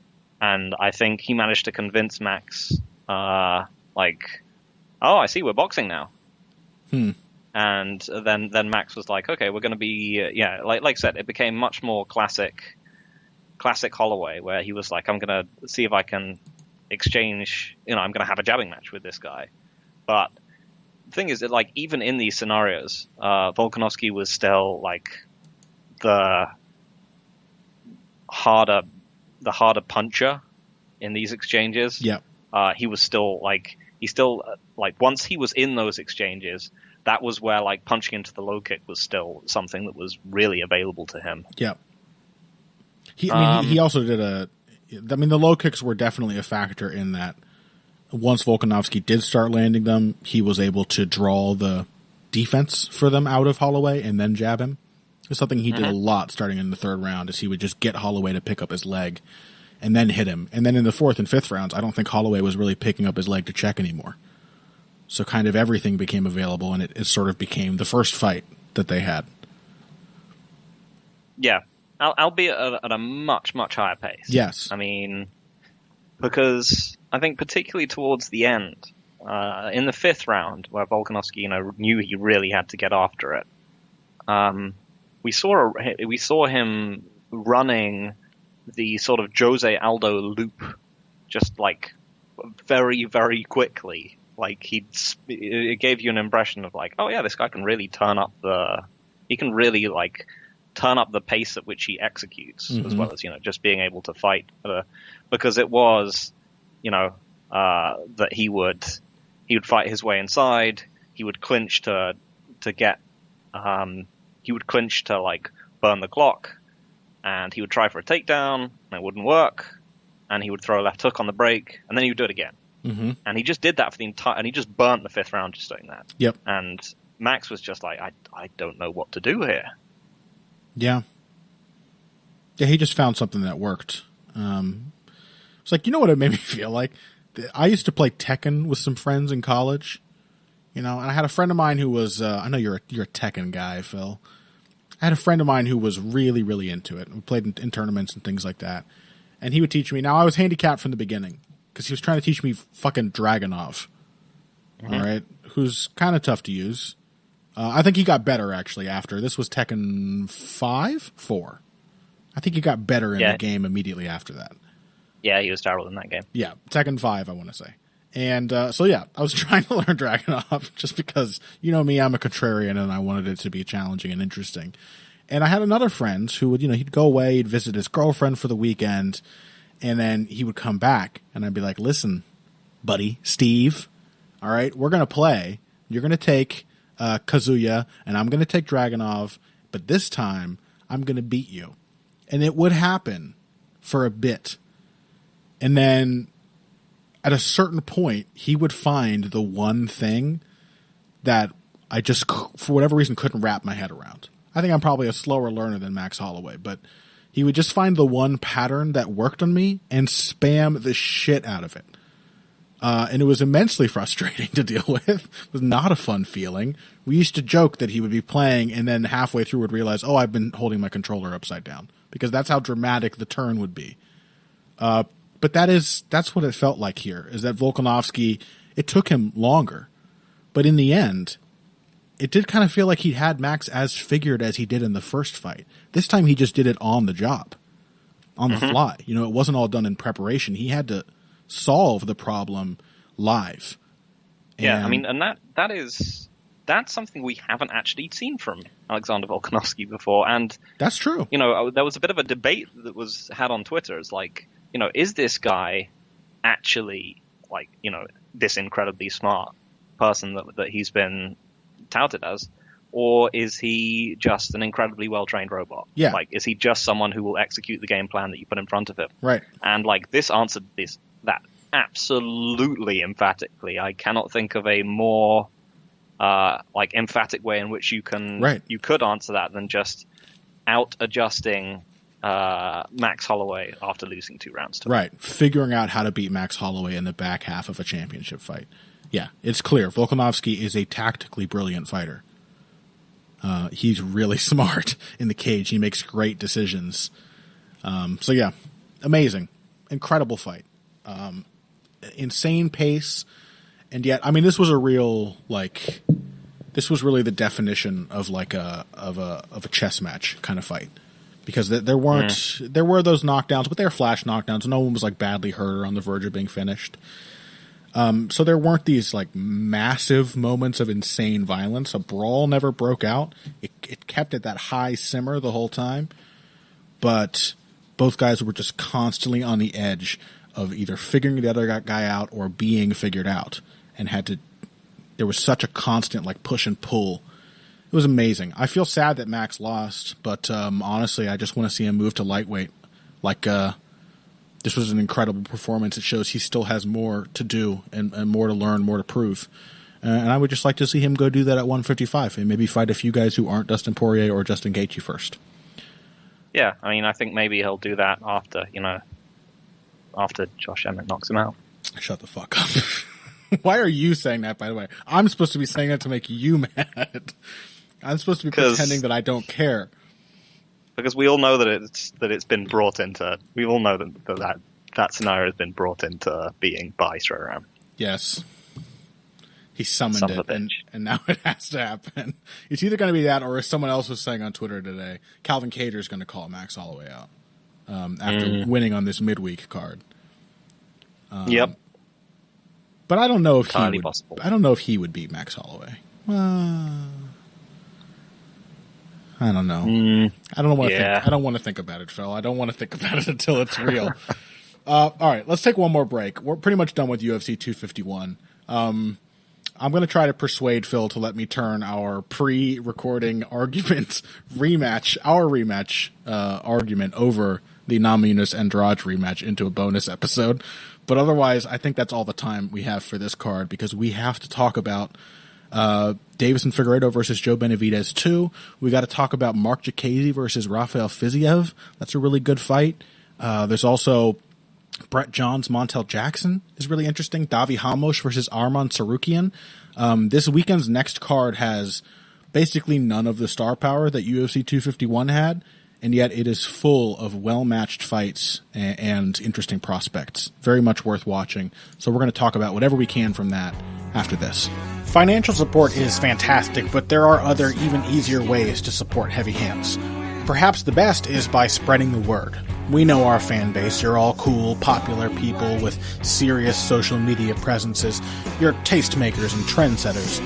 And I think he managed to convince Max, oh, I see, we're boxing now. And then Max was like, okay, we're going to be, like I said, it became much more classic Holloway, where he was like, I'm going to see if I can exchange, I'm going to have a jabbing match with this guy. But the thing is that, even in these scenarios, Volkanovski was still, the harder puncher in these exchanges. Yeah. He was still once he was in those exchanges, that was where punching into the low kick was still something that was really available to him. Yeah. He also did the low kicks were definitely a factor in that. Once Volkanovski did start landing them, he was able to draw the defense for them out of Holloway and then jab him. It's something he did a lot starting in the 3rd round, is he would just get Holloway to pick up his leg and then hit him. And then in the 4th and 5th rounds, I don't think Holloway was really picking up his leg to check anymore. So kind of everything became available, and it sort of became the first fight that they had. Yeah, albeit at a much, much higher pace. Yes. I mean, because I think particularly towards the end, in the 5th round, where Volkanovski, knew he really had to get after it, we saw him running the sort of Jose Aldo loop, just very, very quickly. It gave you an impression of oh yeah, this guy can really turn up the pace at which he executes, as well as just being able to fight. Because it was, that he he would fight his way inside. He would clinch to get. He would clinch to like burn the clock, and he would try for a takedown, and it wouldn't work. And he would throw a left hook on the break, and then he would do it again. Mm-hmm. And he just did that for the entire. And he just burnt the 5th round just doing that. Yep. And Max was just like, I don't know what to do here. Yeah. Yeah, he just found something that worked. It's like, you know what it made me feel like? I used to play Tekken with some friends in college, and I had a friend of mine who was, I know you're a Tekken guy, Phil. I had a friend of mine who was really, really into it. We played in tournaments and things like that. And he would teach me. Now, I was handicapped from the beginning because he was trying to teach me fucking Dragunov, all right, who's kind of tough to use. I think he got better, actually, after. This was Tekken 4. I think he got better in the game immediately after that. Yeah, he was terrible in that game. Yeah, Tekken 5, I want to say. And so, yeah, I was trying to learn Dragunov just because, you know me, I'm a contrarian, and I wanted it to be challenging and interesting. And I had another friend who would, he'd go away, he'd visit his girlfriend for the weekend, and then he would come back, and I'd be like, listen, buddy, Steve, all right, we're going to play. You're going to take Kazuya, and I'm going to take Dragunov, but this time I'm going to beat you. And it would happen for a bit. And then at a certain point, he would find the one thing that I just, for whatever reason, couldn't wrap my head around. I think I'm probably a slower learner than Max Holloway, but he would just find the one pattern that worked on me and spam the shit out of it. And it was immensely frustrating to deal with. It was not a fun feeling. We used to joke that he would be playing and then halfway through would realize, oh, I've been holding my controller upside down, because that's how dramatic the turn would be. But that's what it felt like here, is that Volkanovski, it took him longer. But in the end, it did kind of feel like he had Max as figured as he did in the first fight. This time he just did it on the job, on the fly. It wasn't all done in preparation. He had to solve the problem live. Yeah, I mean, and that's something we haven't actually seen from Alexander Volkanovski before. And that's true. There was a bit of a debate that was had on Twitter. It's like, is this guy actually like, this incredibly smart person that he's been touted as, or is he just an incredibly well-trained robot? Yeah. Like, is he just someone who will execute the game plan that you put in front of him? Right. And like, this answered that absolutely emphatically. I cannot think of a more emphatic way in which you could answer that than just out adjusting Max Holloway after losing 2 rounds to him. Right. Figuring out how to beat Max Holloway in the back half of a championship fight. Yeah, it's clear. Volkanovski is a tactically brilliant fighter. He's really smart in the cage. He makes great decisions. So yeah, amazing. Incredible fight. Insane pace. And yet, I mean, this was a real, this was really the definition of a chess match kind of fight. Because there were those knockdowns, but they were flash knockdowns. No one was badly hurt or on the verge of being finished. So there weren't these massive moments of insane violence. A brawl never broke out. It kept at that high simmer the whole time. But both guys were just constantly on the edge of either figuring the other guy out or being figured out, and there was such a constant push and pull. It was amazing. I feel sad that Max lost, but honestly, I just want to see him move to lightweight. This was an incredible performance. It shows he still has more to do and more to learn, more to prove. And I would just like to see him go do that at 155 and maybe fight a few guys who aren't Dustin Poirier or Justin Gaethje first. Yeah, I mean, I think maybe he'll do that after Josh Emmett knocks him out. Shut the fuck up. Why are you saying that, by the way? I'm supposed to be saying that to make you mad. I'm supposed to be pretending that I don't care. Because we all know that it's been brought into. We all know that scenario has been brought into being by Sreeram. Yes, he summoned it, and now it has to happen. It's either going to be that, or as someone else was saying on Twitter today, Calvin Kattar is going to call Max Holloway out after winning on this midweek card. Yep. But I don't know if Entirely possible. I don't know if he would beat Max Holloway. I don't know. I don't want to think. I don't want to think about it, Phil. I don't want to think about it until it's real. All right, let's take one more break. We're pretty much done with UFC 251. I'm going to try to persuade Phil to let me turn our pre-recording argument rematch argument over the Namajunas Andrade rematch into a bonus episode. But otherwise, I think that's all the time we have for this card, because we have to talk about Deiveson Figueiredo versus Joe Benavidez 2. We got to talk about Mark Diakese versus Rafael Fiziev. That's a really good fight. There's also Brett Johns, Montel Jackson is really interesting. Davi Hamosh versus Arman Sarukian. This weekend's next card has basically none of the star power that UFC 251 had, and yet it is full of well-matched fights and interesting prospects. Very much worth watching. So we're going to talk about whatever we can from that after this. Financial support is fantastic, but there are other, even easier ways to support Heavy Hands. Perhaps the best is by spreading the word. We know our fan base. You're all cool, popular people with serious social media presences. You're tastemakers and trendsetters.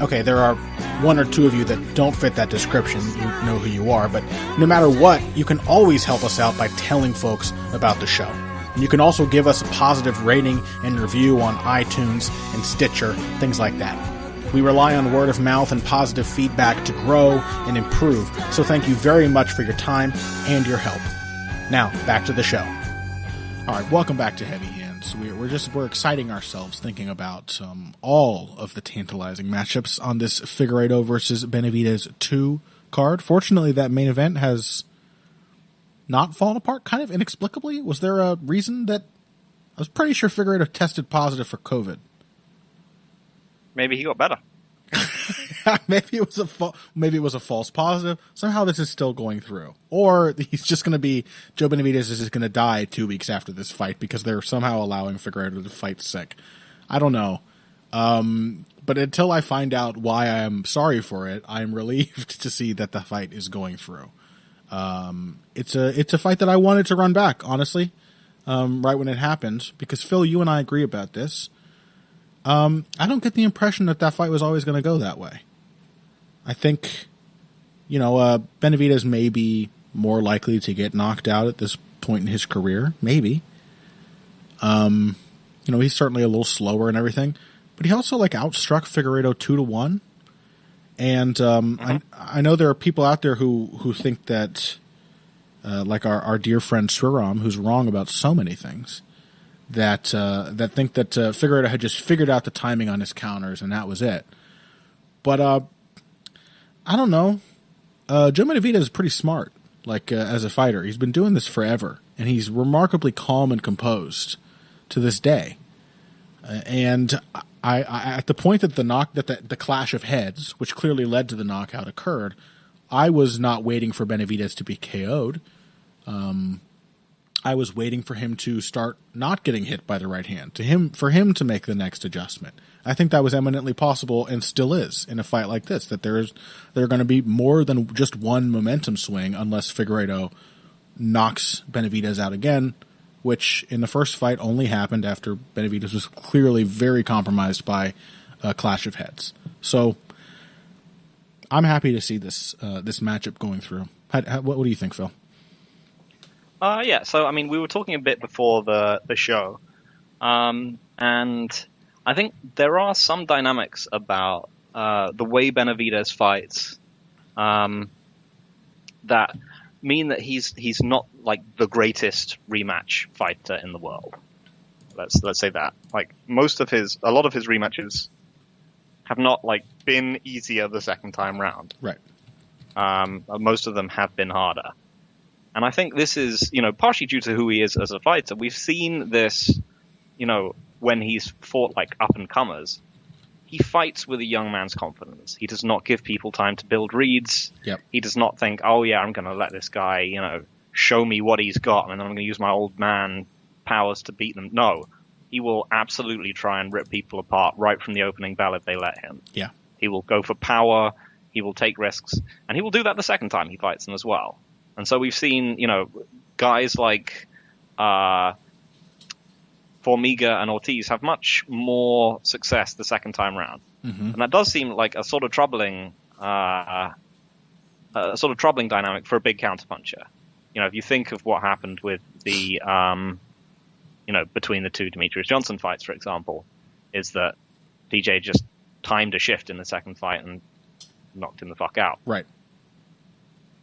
Okay, there are one or two of you that don't fit that description. You know who you are, but no matter what, you can always help us out by telling folks about the show. And you can also give us a positive rating and review on iTunes and Stitcher, things like that. We rely on word of mouth and positive feedback to grow and improve, so thank you very much for your time and your help. Now, back to the show. All right, welcome back to Heavy Hands. We're exciting ourselves thinking about all of the tantalizing matchups on this Figueiredo versus Benavidez 2 card. Fortunately, that main event has not fallen apart kind of inexplicably. Was there a reason that... I was pretty sure Figueiredo tested positive for COVID. Maybe he got better. Maybe it was a false positive. Somehow this is still going through. Or he's just going to be... Joe Benavidez is just going to die 2 weeks after this fight because they're somehow allowing Figueiredo to fight sick. I don't know. But until I find out why I am sorry for it, I'm relieved to see that the fight is going through. It's a fight that I wanted to run back, honestly, right when it happened. Because, Phil, you and I agree about this. I don't get the impression that fight was always going to go that way. I think, Benavidez may be more likely to get knocked out at this point in his career. Maybe. He's certainly a little slower and everything. But he also, outstruck Figueiredo 2-1. And I know there are people out there who think that, our dear friend Sriram, who's wrong about so many things, that think that Figueiredo had just figured out the timing on his counters and that was it. But I don't know. Joe Benavidez is pretty smart, as a fighter. He's been doing this forever, and he's remarkably calm and composed to this day. And I at the point that the clash of heads, which clearly led to the knockout, occurred, I was not waiting for Benavidez to be KO'd. I was waiting for him to start not getting hit by the right hand, for him to make the next adjustment. I think that was eminently possible and still is in a fight like this, that there are going to be more than just one momentum swing unless Figueiredo knocks Benavidez out again, which in the first fight only happened after Benavidez was clearly very compromised by a clash of heads. So I'm happy to see this matchup going through. What do you think, Phil? Yeah, so, we were talking a bit before the show, and I think there are some dynamics about the way Benavidez fights that mean that he's not, the greatest rematch fighter in the world. Let's say that. A lot of his rematches have not, been easier the second time round. Right. Most of them have been harder. And I think this is, partially due to who he is as a fighter. We've seen this, when he's fought up-and-comers. He fights with a young man's confidence. He does not give people time to build reads. Yep. He does not think, oh yeah, I'm going to let this guy, show me what he's got, and then I'm going to use my old man powers to beat them. No. He will absolutely try and rip people apart right from the opening bell if they let him. Yeah. He will go for power. He will take risks. And he will do that the second time he fights them as well. And so we've seen, guys like Formiga and Ortiz have much more success the second time round. Mm-hmm. And that does seem like a sort of troubling dynamic for a big counterpuncher. If you think of what happened with the, between the two Demetrius Johnson fights, for example, is that DJ just timed a shift in the second fight and knocked him the fuck out. Right.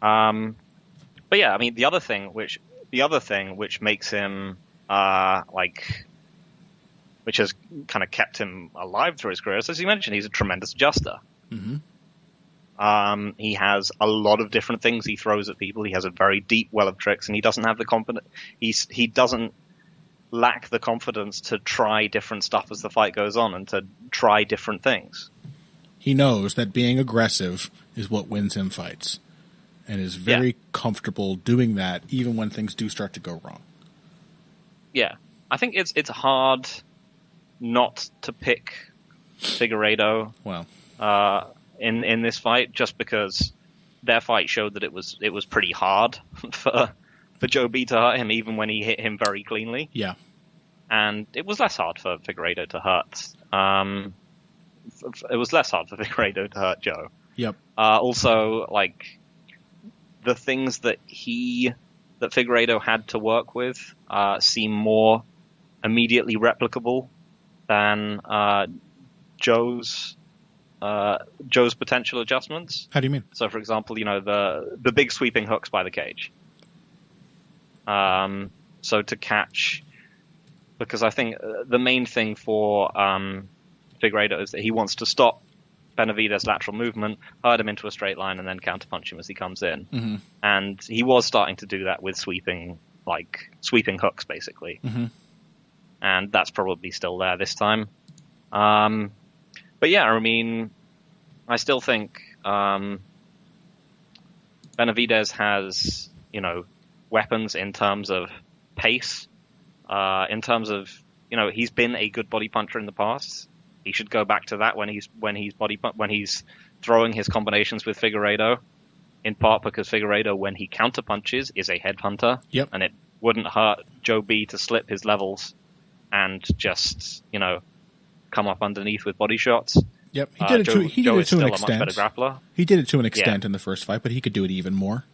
But yeah, I mean, the other thing which makes him which has kind of kept him alive through his career, as you mentioned, he's a tremendous adjuster. Mm-hmm. He has a lot of different things he throws at people. He has a very deep well of tricks, and he doesn't have the confidence. He doesn't lack the confidence to try different stuff as the fight goes on and to try different things. He knows that being aggressive is what wins him fights, and is very comfortable doing that even when things do start to go wrong. Yeah, I think it's hard not to pick Figueiredo. Well, in this fight, just because their fight showed that it was pretty hard for Joe B to hurt him, even when he hit him very cleanly. Yeah, and it was less hard for Figueiredo to hurt. It was less hard for Figueiredo to hurt Joe. Yep. Also, like the things that Figueiredo had to work with seem more immediately replicable than Joe's potential adjustments. How do you mean? So, for example, the big sweeping hooks by the cage. So to catch, because I think the main thing for Figueiredo is that he wants to stop Benavidez' lateral movement, herd him into a straight line, and then counterpunch him as he comes in. Mm-hmm. And he was starting to do that with sweeping hooks, basically. Mm-hmm. And that's probably still there this time. But yeah, I mean, I still think Benavidez has, weapons in terms of pace, in terms of, he's been a good body puncher in the past. He should go back to that when he's throwing his combinations with Figueiredo, in part because Figueiredo, when he counterpunches, is a headhunter. Yep. And it wouldn't hurt Joe B to slip his levels and just, come up underneath with body shots. Yep, he did it to an extent. Joe is still a much better grappler. He did it to an extent in the first fight, but he could do it even more.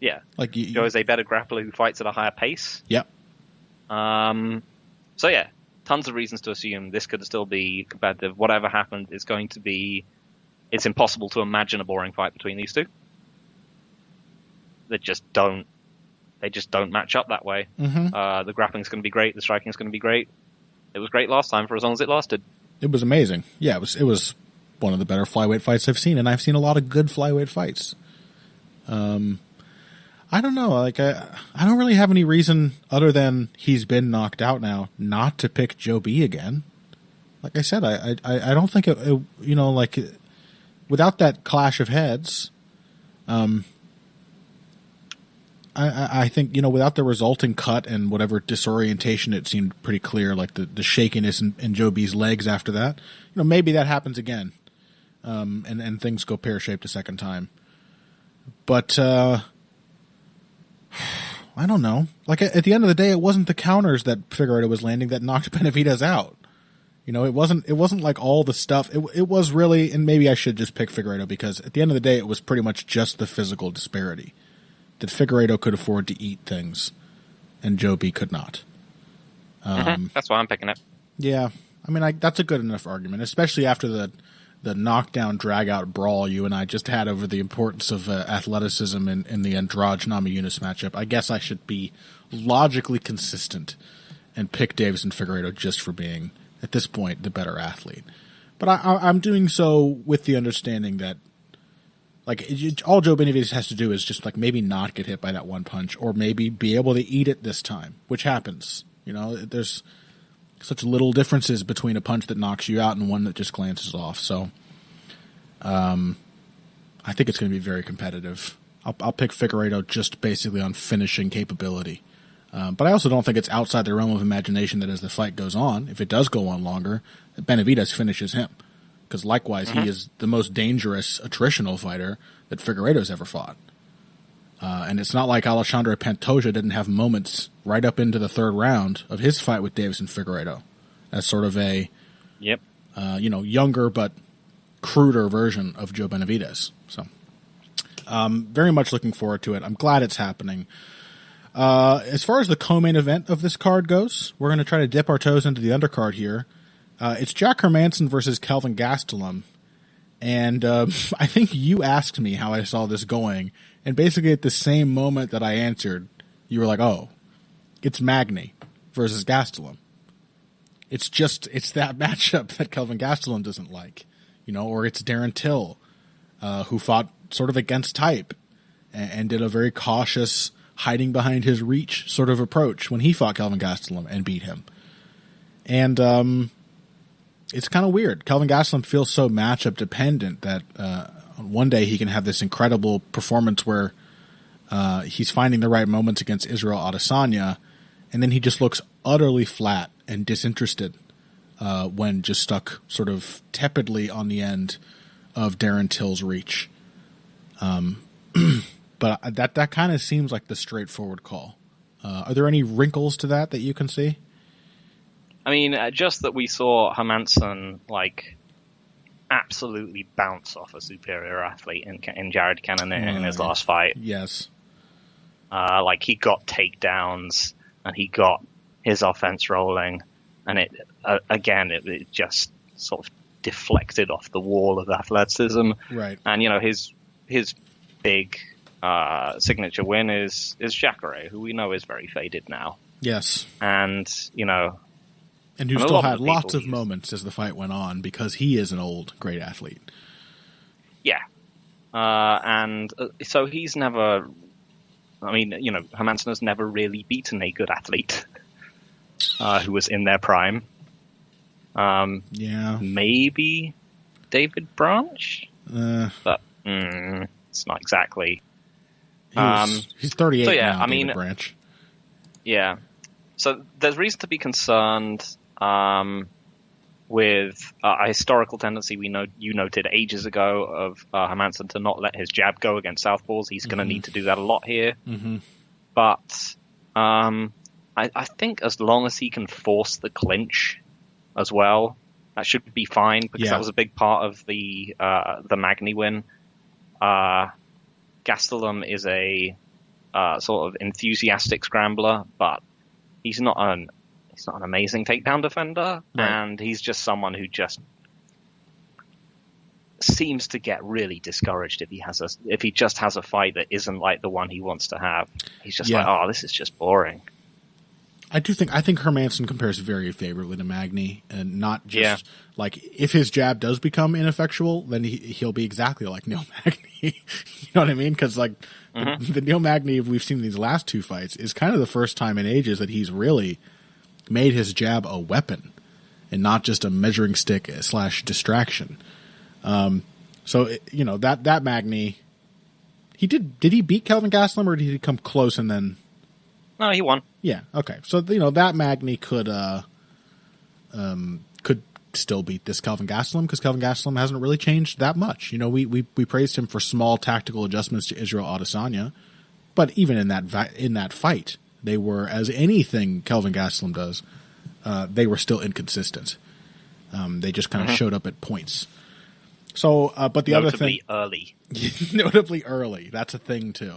Yeah, like Joe is a better grappler who fights at a higher pace. Yep. So yeah, tons of reasons to assume this could still be competitive. Whatever happened is going to be. It's impossible to imagine a boring fight between these two. They just don't match up that way. Mm-hmm. The grappling's going to be great. The striking's going to be great. It was great last time for as long as it lasted. It was amazing. Yeah, it was one of the better flyweight fights I've seen, and I've seen a lot of good flyweight fights. I don't know. Like I don't really have any reason other than he's been knocked out now not to pick Joe B again. Like I said, I don't think it without that clash of heads, I think, without the resulting cut and whatever disorientation, it seemed pretty clear, like the shakiness in Joe B's legs after that. Maybe that happens again, and things go pear-shaped a second time. But I don't know. Like at the end of the day, it wasn't the counters that Figueiredo was landing that knocked Benavidez out. It wasn't like all the stuff. It was really, and maybe I should just pick Figueiredo because at the end of the day, it was pretty much just the physical disparity. That Figueiredo could afford to eat things, and Joe B could not. That's why I'm picking it. Yeah, I mean, that's a good enough argument, especially after the knockdown, drag-out brawl you and I just had over the importance of athleticism in the Andrade Namajunas matchup. I guess I should be logically consistent and pick Deiveson Figueiredo just for being, at this point, the better athlete. But I'm doing so with the understanding that all Joe Benavidez has to do is just maybe not get hit by that one punch, or maybe be able to eat it this time, which happens. There's such little differences between a punch that knocks you out and one that just glances off. So, I think it's going to be very competitive. I'll pick Figueiredo just basically on finishing capability. But I also don't think it's outside the realm of imagination that as the fight goes on, if it does go on longer, Benavidez finishes him. Because likewise, he is the most dangerous attritional fighter that Figueiredo's ever fought. And it's not like Alexandre Pantoja didn't have moments right up into the third round of his fight with Deiveson Figueiredo as sort of a younger but cruder version of Joe Benavidez. So very much looking forward to it. I'm glad it's happening. As far as the co-main event of this card goes, we're going to try to dip our toes into the undercard here. It's Jack Hermansson versus Kelvin Gastelum. And I think you asked me how I saw this going. And basically at the same moment that I answered, you were like, oh, it's Magny versus Gastelum. It's that matchup that Kelvin Gastelum doesn't like. Or it's Darren Till, who fought sort of against type and did a very cautious, hiding behind his reach sort of approach when he fought Kelvin Gastelum and beat him. And it's kind of weird. Kelvin Gastelum feels so matchup dependent that one day he can have this incredible performance where he's finding the right moments against Israel Adesanya, and then he just looks utterly flat and disinterested when just stuck sort of tepidly on the end of Darren Till's reach. But that kind of seems like the straightforward call. Are there any wrinkles to that you can see? I mean, just that we saw Hermansson absolutely bounce off a superior athlete in Jared Cannonier in his last fight. Yes. He got takedowns and he got his offense rolling, and it just sort of deflected off the wall of athleticism. Right. And his big signature win is Jacare, who we know is very faded now. Yes. And who still had lots of moments as the fight went on because he is an old, great athlete. Yeah. So he's never... Hermansson has never really beaten a good athlete who was in their prime. Maybe David Branch? But it's not exactly. He's 38 so yeah, now, David Branch. Yeah. So there's reason to be concerned with a historical tendency you noted ages ago of Hermansson to not let his jab go against southpaws. He's going to need to do that a lot here. Mm-hmm. But I think as long as he can force the clinch as well, that should be fine, because that was a big part of the Magny win. Gastelum is a sort of enthusiastic scrambler, but he's not an amazing takedown defender, and he's just someone who just seems to get really discouraged if he just has a fight that isn't like the one he wants to have. He's just like, oh, this is just boring. I think Hermansson compares very favorably to Magny, and not just if his jab does become ineffectual, then he'll be exactly like Neil Magny. You know what I mean? Because the Neil Magny we've seen in these last two fights is kind of the first time in ages that he's really made his jab a weapon and not just a measuring stick / distraction. That Magny, did he beat Kelvin Gastelum, or did he come close and then? No, he won. Yeah. Okay. So that Magny could still beat this Kelvin Gastelum, because Kelvin Gastelum hasn't really changed that much. We praised him for small tactical adjustments to Israel Adesanya, but even in that fight, they were, as anything Kelvin Gastelum does, they were still inconsistent. They just kind of showed up at points. So, but the other thing, early, notably early. That's a thing too.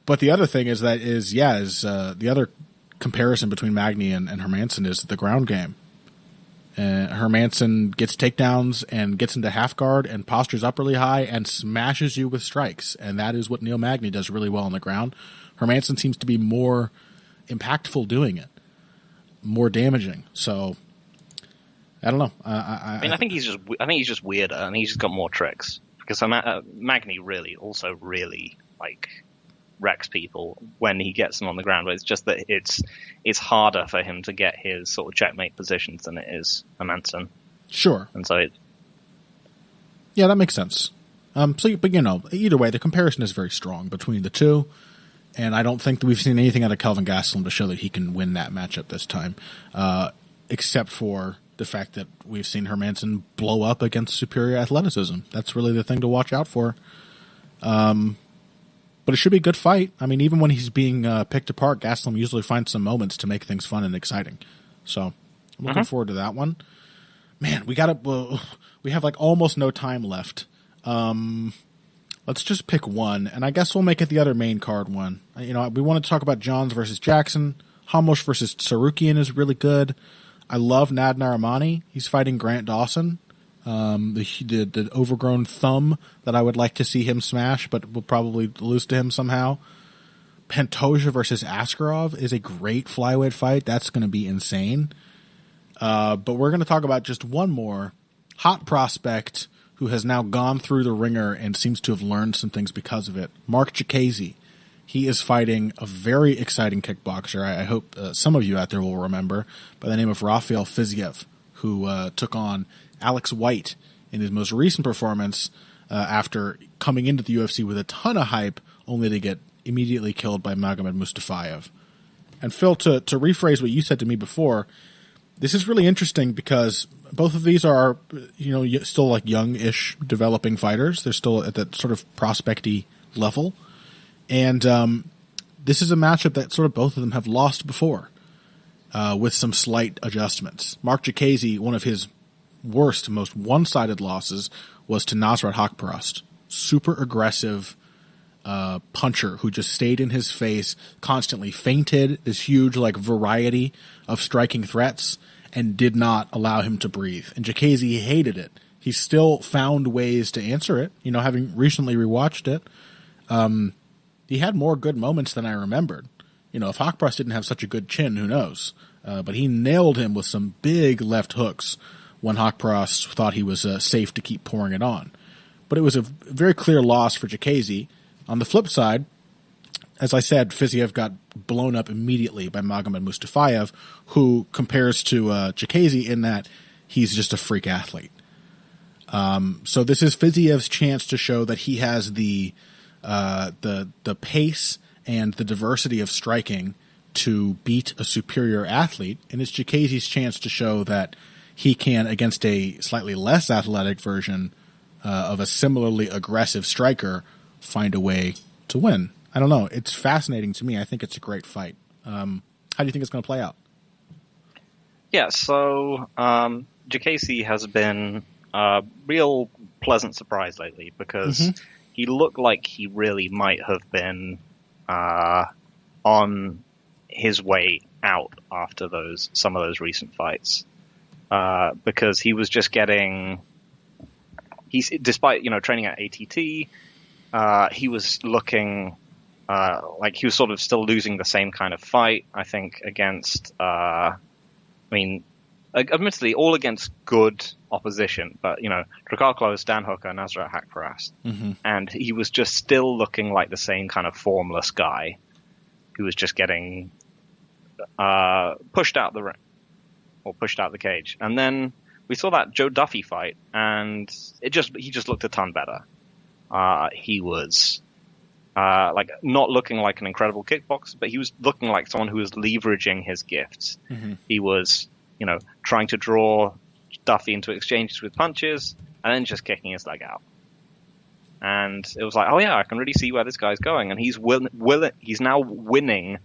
But the other thing is the other comparison between Magny and Hermansson is the ground game. Hermansson gets takedowns and gets into half guard and postures up really high and smashes you with strikes, and that is what Neil Magny does really well on the ground. Hermansson seems to be more impactful doing it, more damaging. So I don't know. I think he's just weirder, and he's just got more tricks, because Magny really wrecks people when he gets them on the ground, but it's just that it's harder for him to get his sort of checkmate positions than it is Hermansson. Sure. And so that makes sense. But either way, the comparison is very strong between the two, and I don't think that we've seen anything out of Kelvin Gastelum to show that he can win that matchup this time, except for the fact that we've seen Hermansson blow up against superior athleticism. That's really the thing to watch out for. But it should be a good fight. I mean, even when he's being picked apart, Gastelum usually finds some moments to make things fun and exciting. So I'm looking forward to that one. Man, we have almost no time left. Let's just pick one, and I guess we'll make it the other main card one. We want to talk about Johns versus Jackson, Hamosh versus Tsarukian is really good. I love Nad Narimani. He's fighting Grant Dawson. The overgrown thumb that I would like to see him smash, but will probably lose to him somehow. Pantoja versus Askarov is a great flyweight fight. That's going to be insane. But we're going to talk about just one more hot prospect who has now gone through the ringer and seems to have learned some things because of it. Mark Diakese. He is fighting a very exciting kickboxer. I hope some of you out there will remember, by the name of Rafael Fiziev, who took on Alex White in his most recent performance after coming into the UFC with a ton of hype, only to get immediately killed by Magomed Mustafayev. And Phil, to rephrase what you said to me before, this is really interesting because both of these are, still like young-ish developing fighters. They're still at that sort of prospecty level. And this is a matchup that sort of both of them have lost before with some slight adjustments. Mark Diakese, one of his worst, most one-sided losses was to Nasrat Haqparast. Super aggressive puncher who just stayed in his face, constantly feinted this huge variety of striking threats and did not allow him to breathe. And Diakese hated it. He still found ways to answer it. Having recently rewatched it, he had more good moments than I remembered. If Haqparast didn't have such a good chin, who knows? But he nailed him with some big left hooks when Haqparast thought he was safe to keep pouring it on. But it was a very clear loss for Diakese. On the flip side, as I said, Fiziev got blown up immediately by Magomed Mustafayev, who compares to Diakese in that he's just a freak athlete. So this is Fiziev's chance to show that he has the pace and the diversity of striking to beat a superior athlete, and it's Diakese's chance to show that he can, against a slightly less athletic version of a similarly aggressive striker, find a way to win. I don't know. It's fascinating to me. I think it's a great fight. How do you think it's going to play out? Yeah, so Diakese has been a real pleasant surprise lately because he looked like he really might have been on his way out after some of those recent fights. Because he was just despite training at ATT, he was looking like he was sort of still losing the same kind of fight. I think against, admittedly all against good opposition, but Drakkar Klose, Dan Hooker, Nasrat Haqparast, and he was just still looking like the same kind of formless guy who was just getting pushed out the ring. Or pushed out the cage. And then we saw that Joe Duffy fight, and he just looked a ton better. He was not looking like an incredible kickboxer, but he was looking like someone who was leveraging his gifts. He was, trying to draw Duffy into exchanges with punches, and then just kicking his leg out. And it was like, oh yeah, I can really see where this guy's going, and he's now winning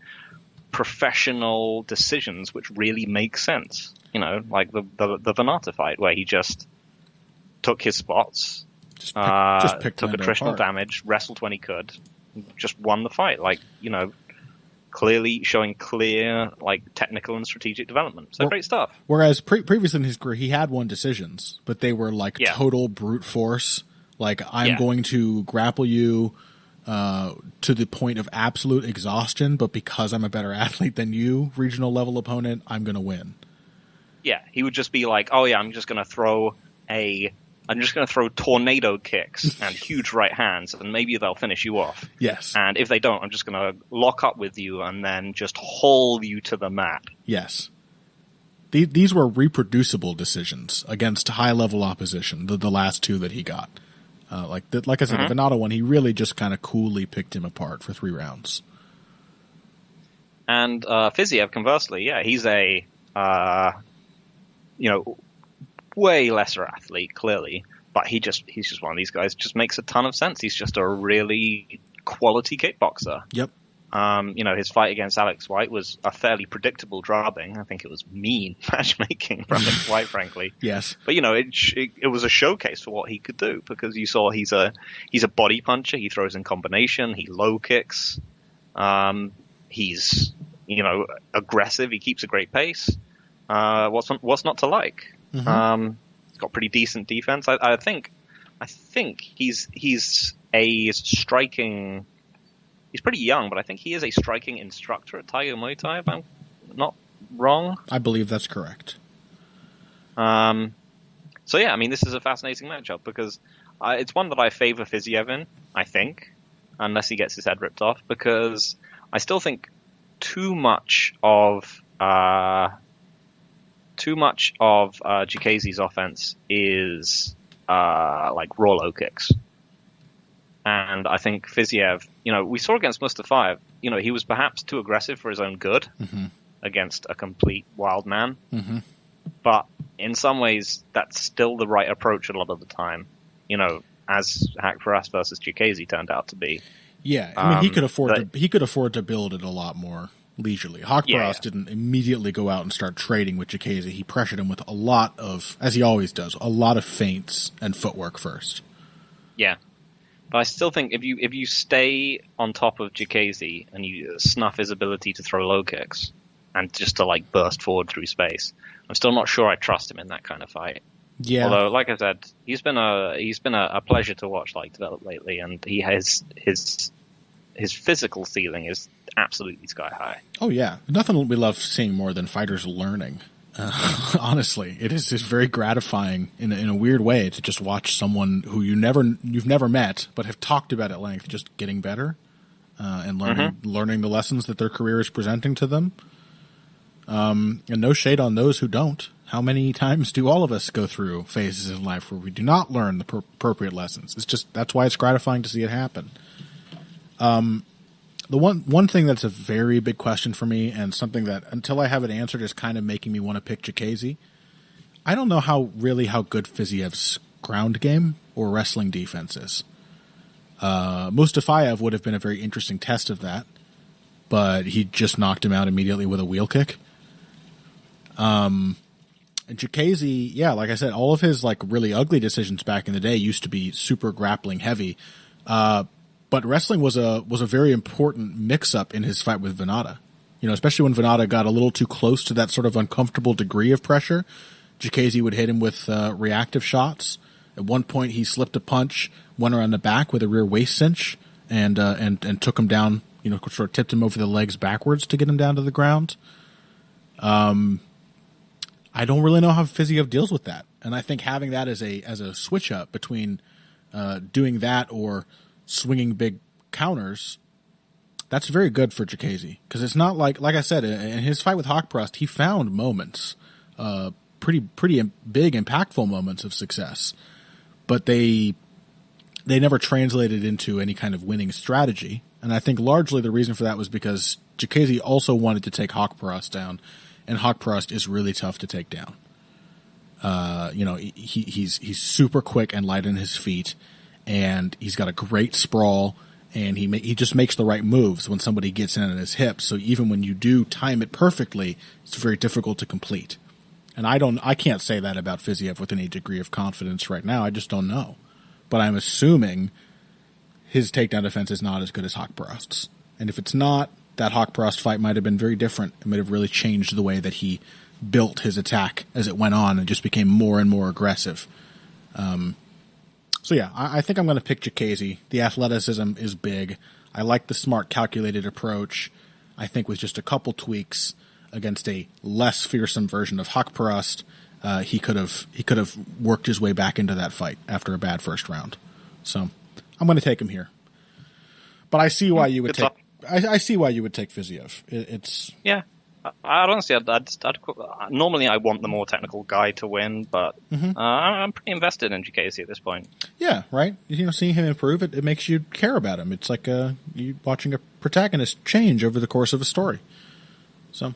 professional decisions which really make sense, like the Venata fight where he just took his spots, took attritional damage, wrestled when he could, just won the fight, clearly showing clear technical and strategic development. So great stuff. Whereas previously in his career he had won decisions, but they were total brute force, I'm going to grapple you to the point of absolute exhaustion, but because I'm a better athlete than you, regional level opponent, I'm going to win. Yeah, he would just be like, oh yeah, I'm just going to throw tornado kicks and huge right hands, and maybe they'll finish you off. Yes. And if they don't, I'm just going to lock up with you and then just haul you to the mat. Yes. These were reproducible decisions against high-level opposition, the last two that he got. Like I said, the Venata one, he really just kind of coolly picked him apart for 3 rounds. And Fiziev, conversely, he's a way lesser athlete, clearly, but he's just one of these guys. Just makes a ton of sense. He's just a really quality kickboxer. Yep. His fight against Alex White was a fairly predictable drubbing. I think it was mean matchmaking from Alex White, frankly. Yes. But it was a showcase for what he could do, because you saw he's a body puncher. He throws in combination. He low kicks. He's aggressive. He keeps a great pace. What's not to like? Mm-hmm. He's got pretty decent defense. I think he's a striking. He's pretty young, but I think he is a striking instructor at Tiger Muay Thai, if I'm not wrong. I believe that's correct. So yeah, I mean, this is a fascinating matchup because it's one that I favor Fiziev in, I think, unless he gets his head ripped off, because I still think too much of Diakese's offense is like raw low kicks. And I think Fiziev, we saw against Mustafayev, he was perhaps too aggressive for his own good against a complete wild man. Mm-hmm. But in some ways, that's still the right approach a lot of the time, as Haqparast versus Diakese turned out to be. Yeah, I mean, he could afford to build it a lot more leisurely. Haqparast didn't immediately go out and start trading with Diakese. He pressured him with a lot of, as he always does, a lot of feints and footwork first. Yeah. But I still think if you stay on top of Diakese and you snuff his ability to throw low kicks and just to burst forward through space, I'm still not sure I trust him in that kind of fight. Yeah. Although, like I said, he's been a pleasure to watch develop lately, and he has his physical ceiling is absolutely sky high. Oh yeah, nothing we love seeing more than fighters learning. Honestly, it is just very gratifying in a weird way to just watch someone who you've never met but have talked about at length just getting better and learning the lessons that their career is presenting to them. And no shade on those who don't. How many times do all of us go through phases in life where we do not learn the appropriate lessons? That's why it's gratifying to see it happen. The one thing that's a very big question for me, and something that until I have it answered is kind of making me want to pick Diakese. I don't know how good Fiziev's ground game or wrestling defense is. Mustafayev would have been a very interesting test of that, but he just knocked him out immediately with a wheel kick. And Diakese, yeah, like I said, all of his really ugly decisions back in the day used to be super grappling heavy. But wrestling was a very important mix-up in his fight with Venata. Especially when Venata got a little too close to that sort of uncomfortable degree of pressure, Diakese would hit him with reactive shots. At one point, he slipped a punch, went around the back with a rear waist cinch, and took him down. Sort of tipped him over the legs backwards to get him down to the ground. I don't really know how Fiziev deals with that, and I think having that as a switch up between doing that or swinging big counters, that's very good for Diakese, because it's not like I said, in his fight with Haqparast, he found moments, pretty big, impactful moments of success, but they never translated into any kind of winning strategy. And I think largely the reason for that was because Diakese also wanted to take Haqparast down, and Haqparast is really tough to take down. He's super quick and light on his feet, and he's got a great sprawl, and he just makes the right moves when somebody gets in on his hips. So even when you do time it perfectly, it's very difficult to complete. And I can't say that about Fiziev with any degree of confidence right now. I just don't know. But I'm assuming his takedown defense is not as good as Haqparast's. And if it's not, that Haqparast fight might have been very different. It might have really changed the way that he built his attack as it went on and just became more and more aggressive. So yeah, I think I'm going to pick Diakese. The athleticism is big. I like the smart, calculated approach. I think with just a couple tweaks against a less fearsome version of Haqparast, he could have worked his way back into that fight after a bad first round. So I'm going to take him here. But I see why you would take. I see why you would take Fiziev. It's honestly, normally I want the more technical guy to win, but I'm pretty invested in Diakese at this point. Yeah, right. Seeing him improve, it makes you care about him. It's like you watching a protagonist change over the course of a story. So,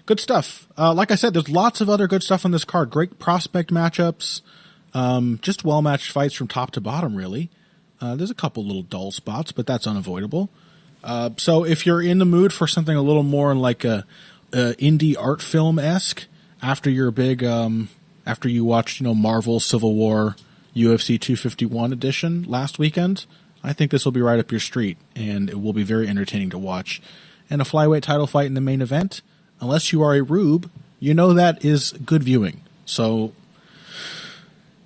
good stuff. Like I said, there's lots of other good stuff on this card. Great prospect matchups, just well-matched fights from top to bottom, really. There's a couple little dull spots, but that's unavoidable. So if you're in the mood for something a little more like a indie art film-esque, after your big, after you watched, Marvel Civil War UFC 251 edition last weekend, I think this will be right up your street, and it will be very entertaining to watch. and a flyweight title fight in the main event, unless you are a rube, you know that is good viewing. So,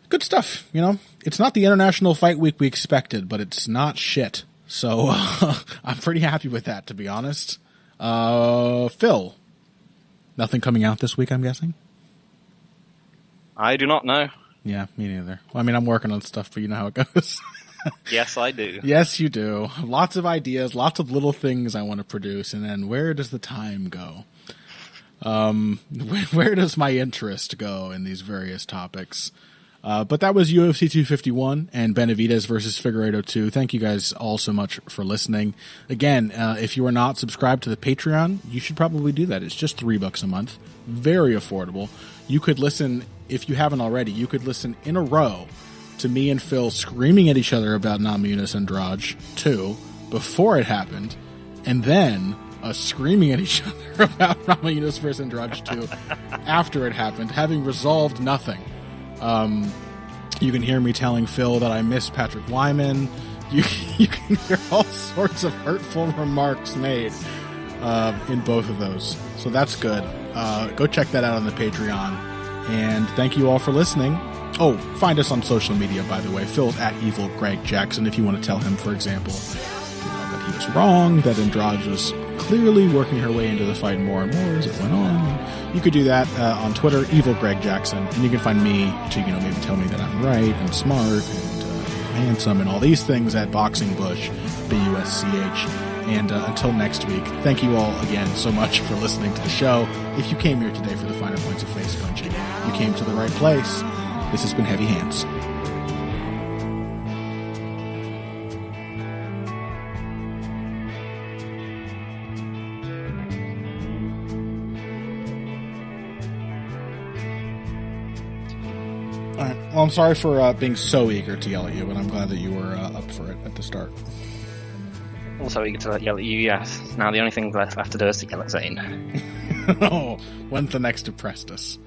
good stuff, you know. It's not the International Fight Week we expected, but it's not shit. So, I'm pretty happy with that, to be honest. Phil, nothing coming out this week, I'm guessing? I do not know. Yeah, me neither. Well, I mean, I'm working on stuff, but you know how it goes. Yes, I do. Yes, you do. Lots of ideas, lots of little things I want to produce, and then where does the time go? Where does my interest go in these various topics? But that was UFC 251 and Benavidez versus Figueiredo 2. Thank you guys all so much for listening. Again, if you are not subscribed to the Patreon, you should probably do that. It's just $3 a month. Very affordable. You could listen, if you haven't already, you could listen in a row to me and Phil screaming at each other about Namajunas Andrade 2 before it happened, and then us screaming at each other about Namajunas versus Andrade 2 after it happened, having resolved nothing. You can hear me telling Phil that I miss Patrick Wyman. You can hear all sorts of hurtful remarks made in both of those. So that's good. Go check that out on the Patreon. And thank you all for listening. Oh, find us on social media, by the way. Phil's at Evil Greg Jackson if you want to tell him, for example, that he was wrong, that Andrade was clearly working her way into the fight more and more as it went on. You could do that on Twitter, Evil Greg Jackson, and you can find me to, maybe tell me that I'm right and smart and handsome and all these things at Boxing Bush, BUSCH. And until next week, thank you all again so much for listening to the show. If you came here today for the finer points of face punching, you came to the right place. This has been Heavy Hands. All right. Well, I'm sorry for being so eager to yell at you, but I'm glad that you were up for it at the start. Also eager to yell at you, yes. Now the only thing left to do is to yell at Zane. Oh, when's the next Depressed Us?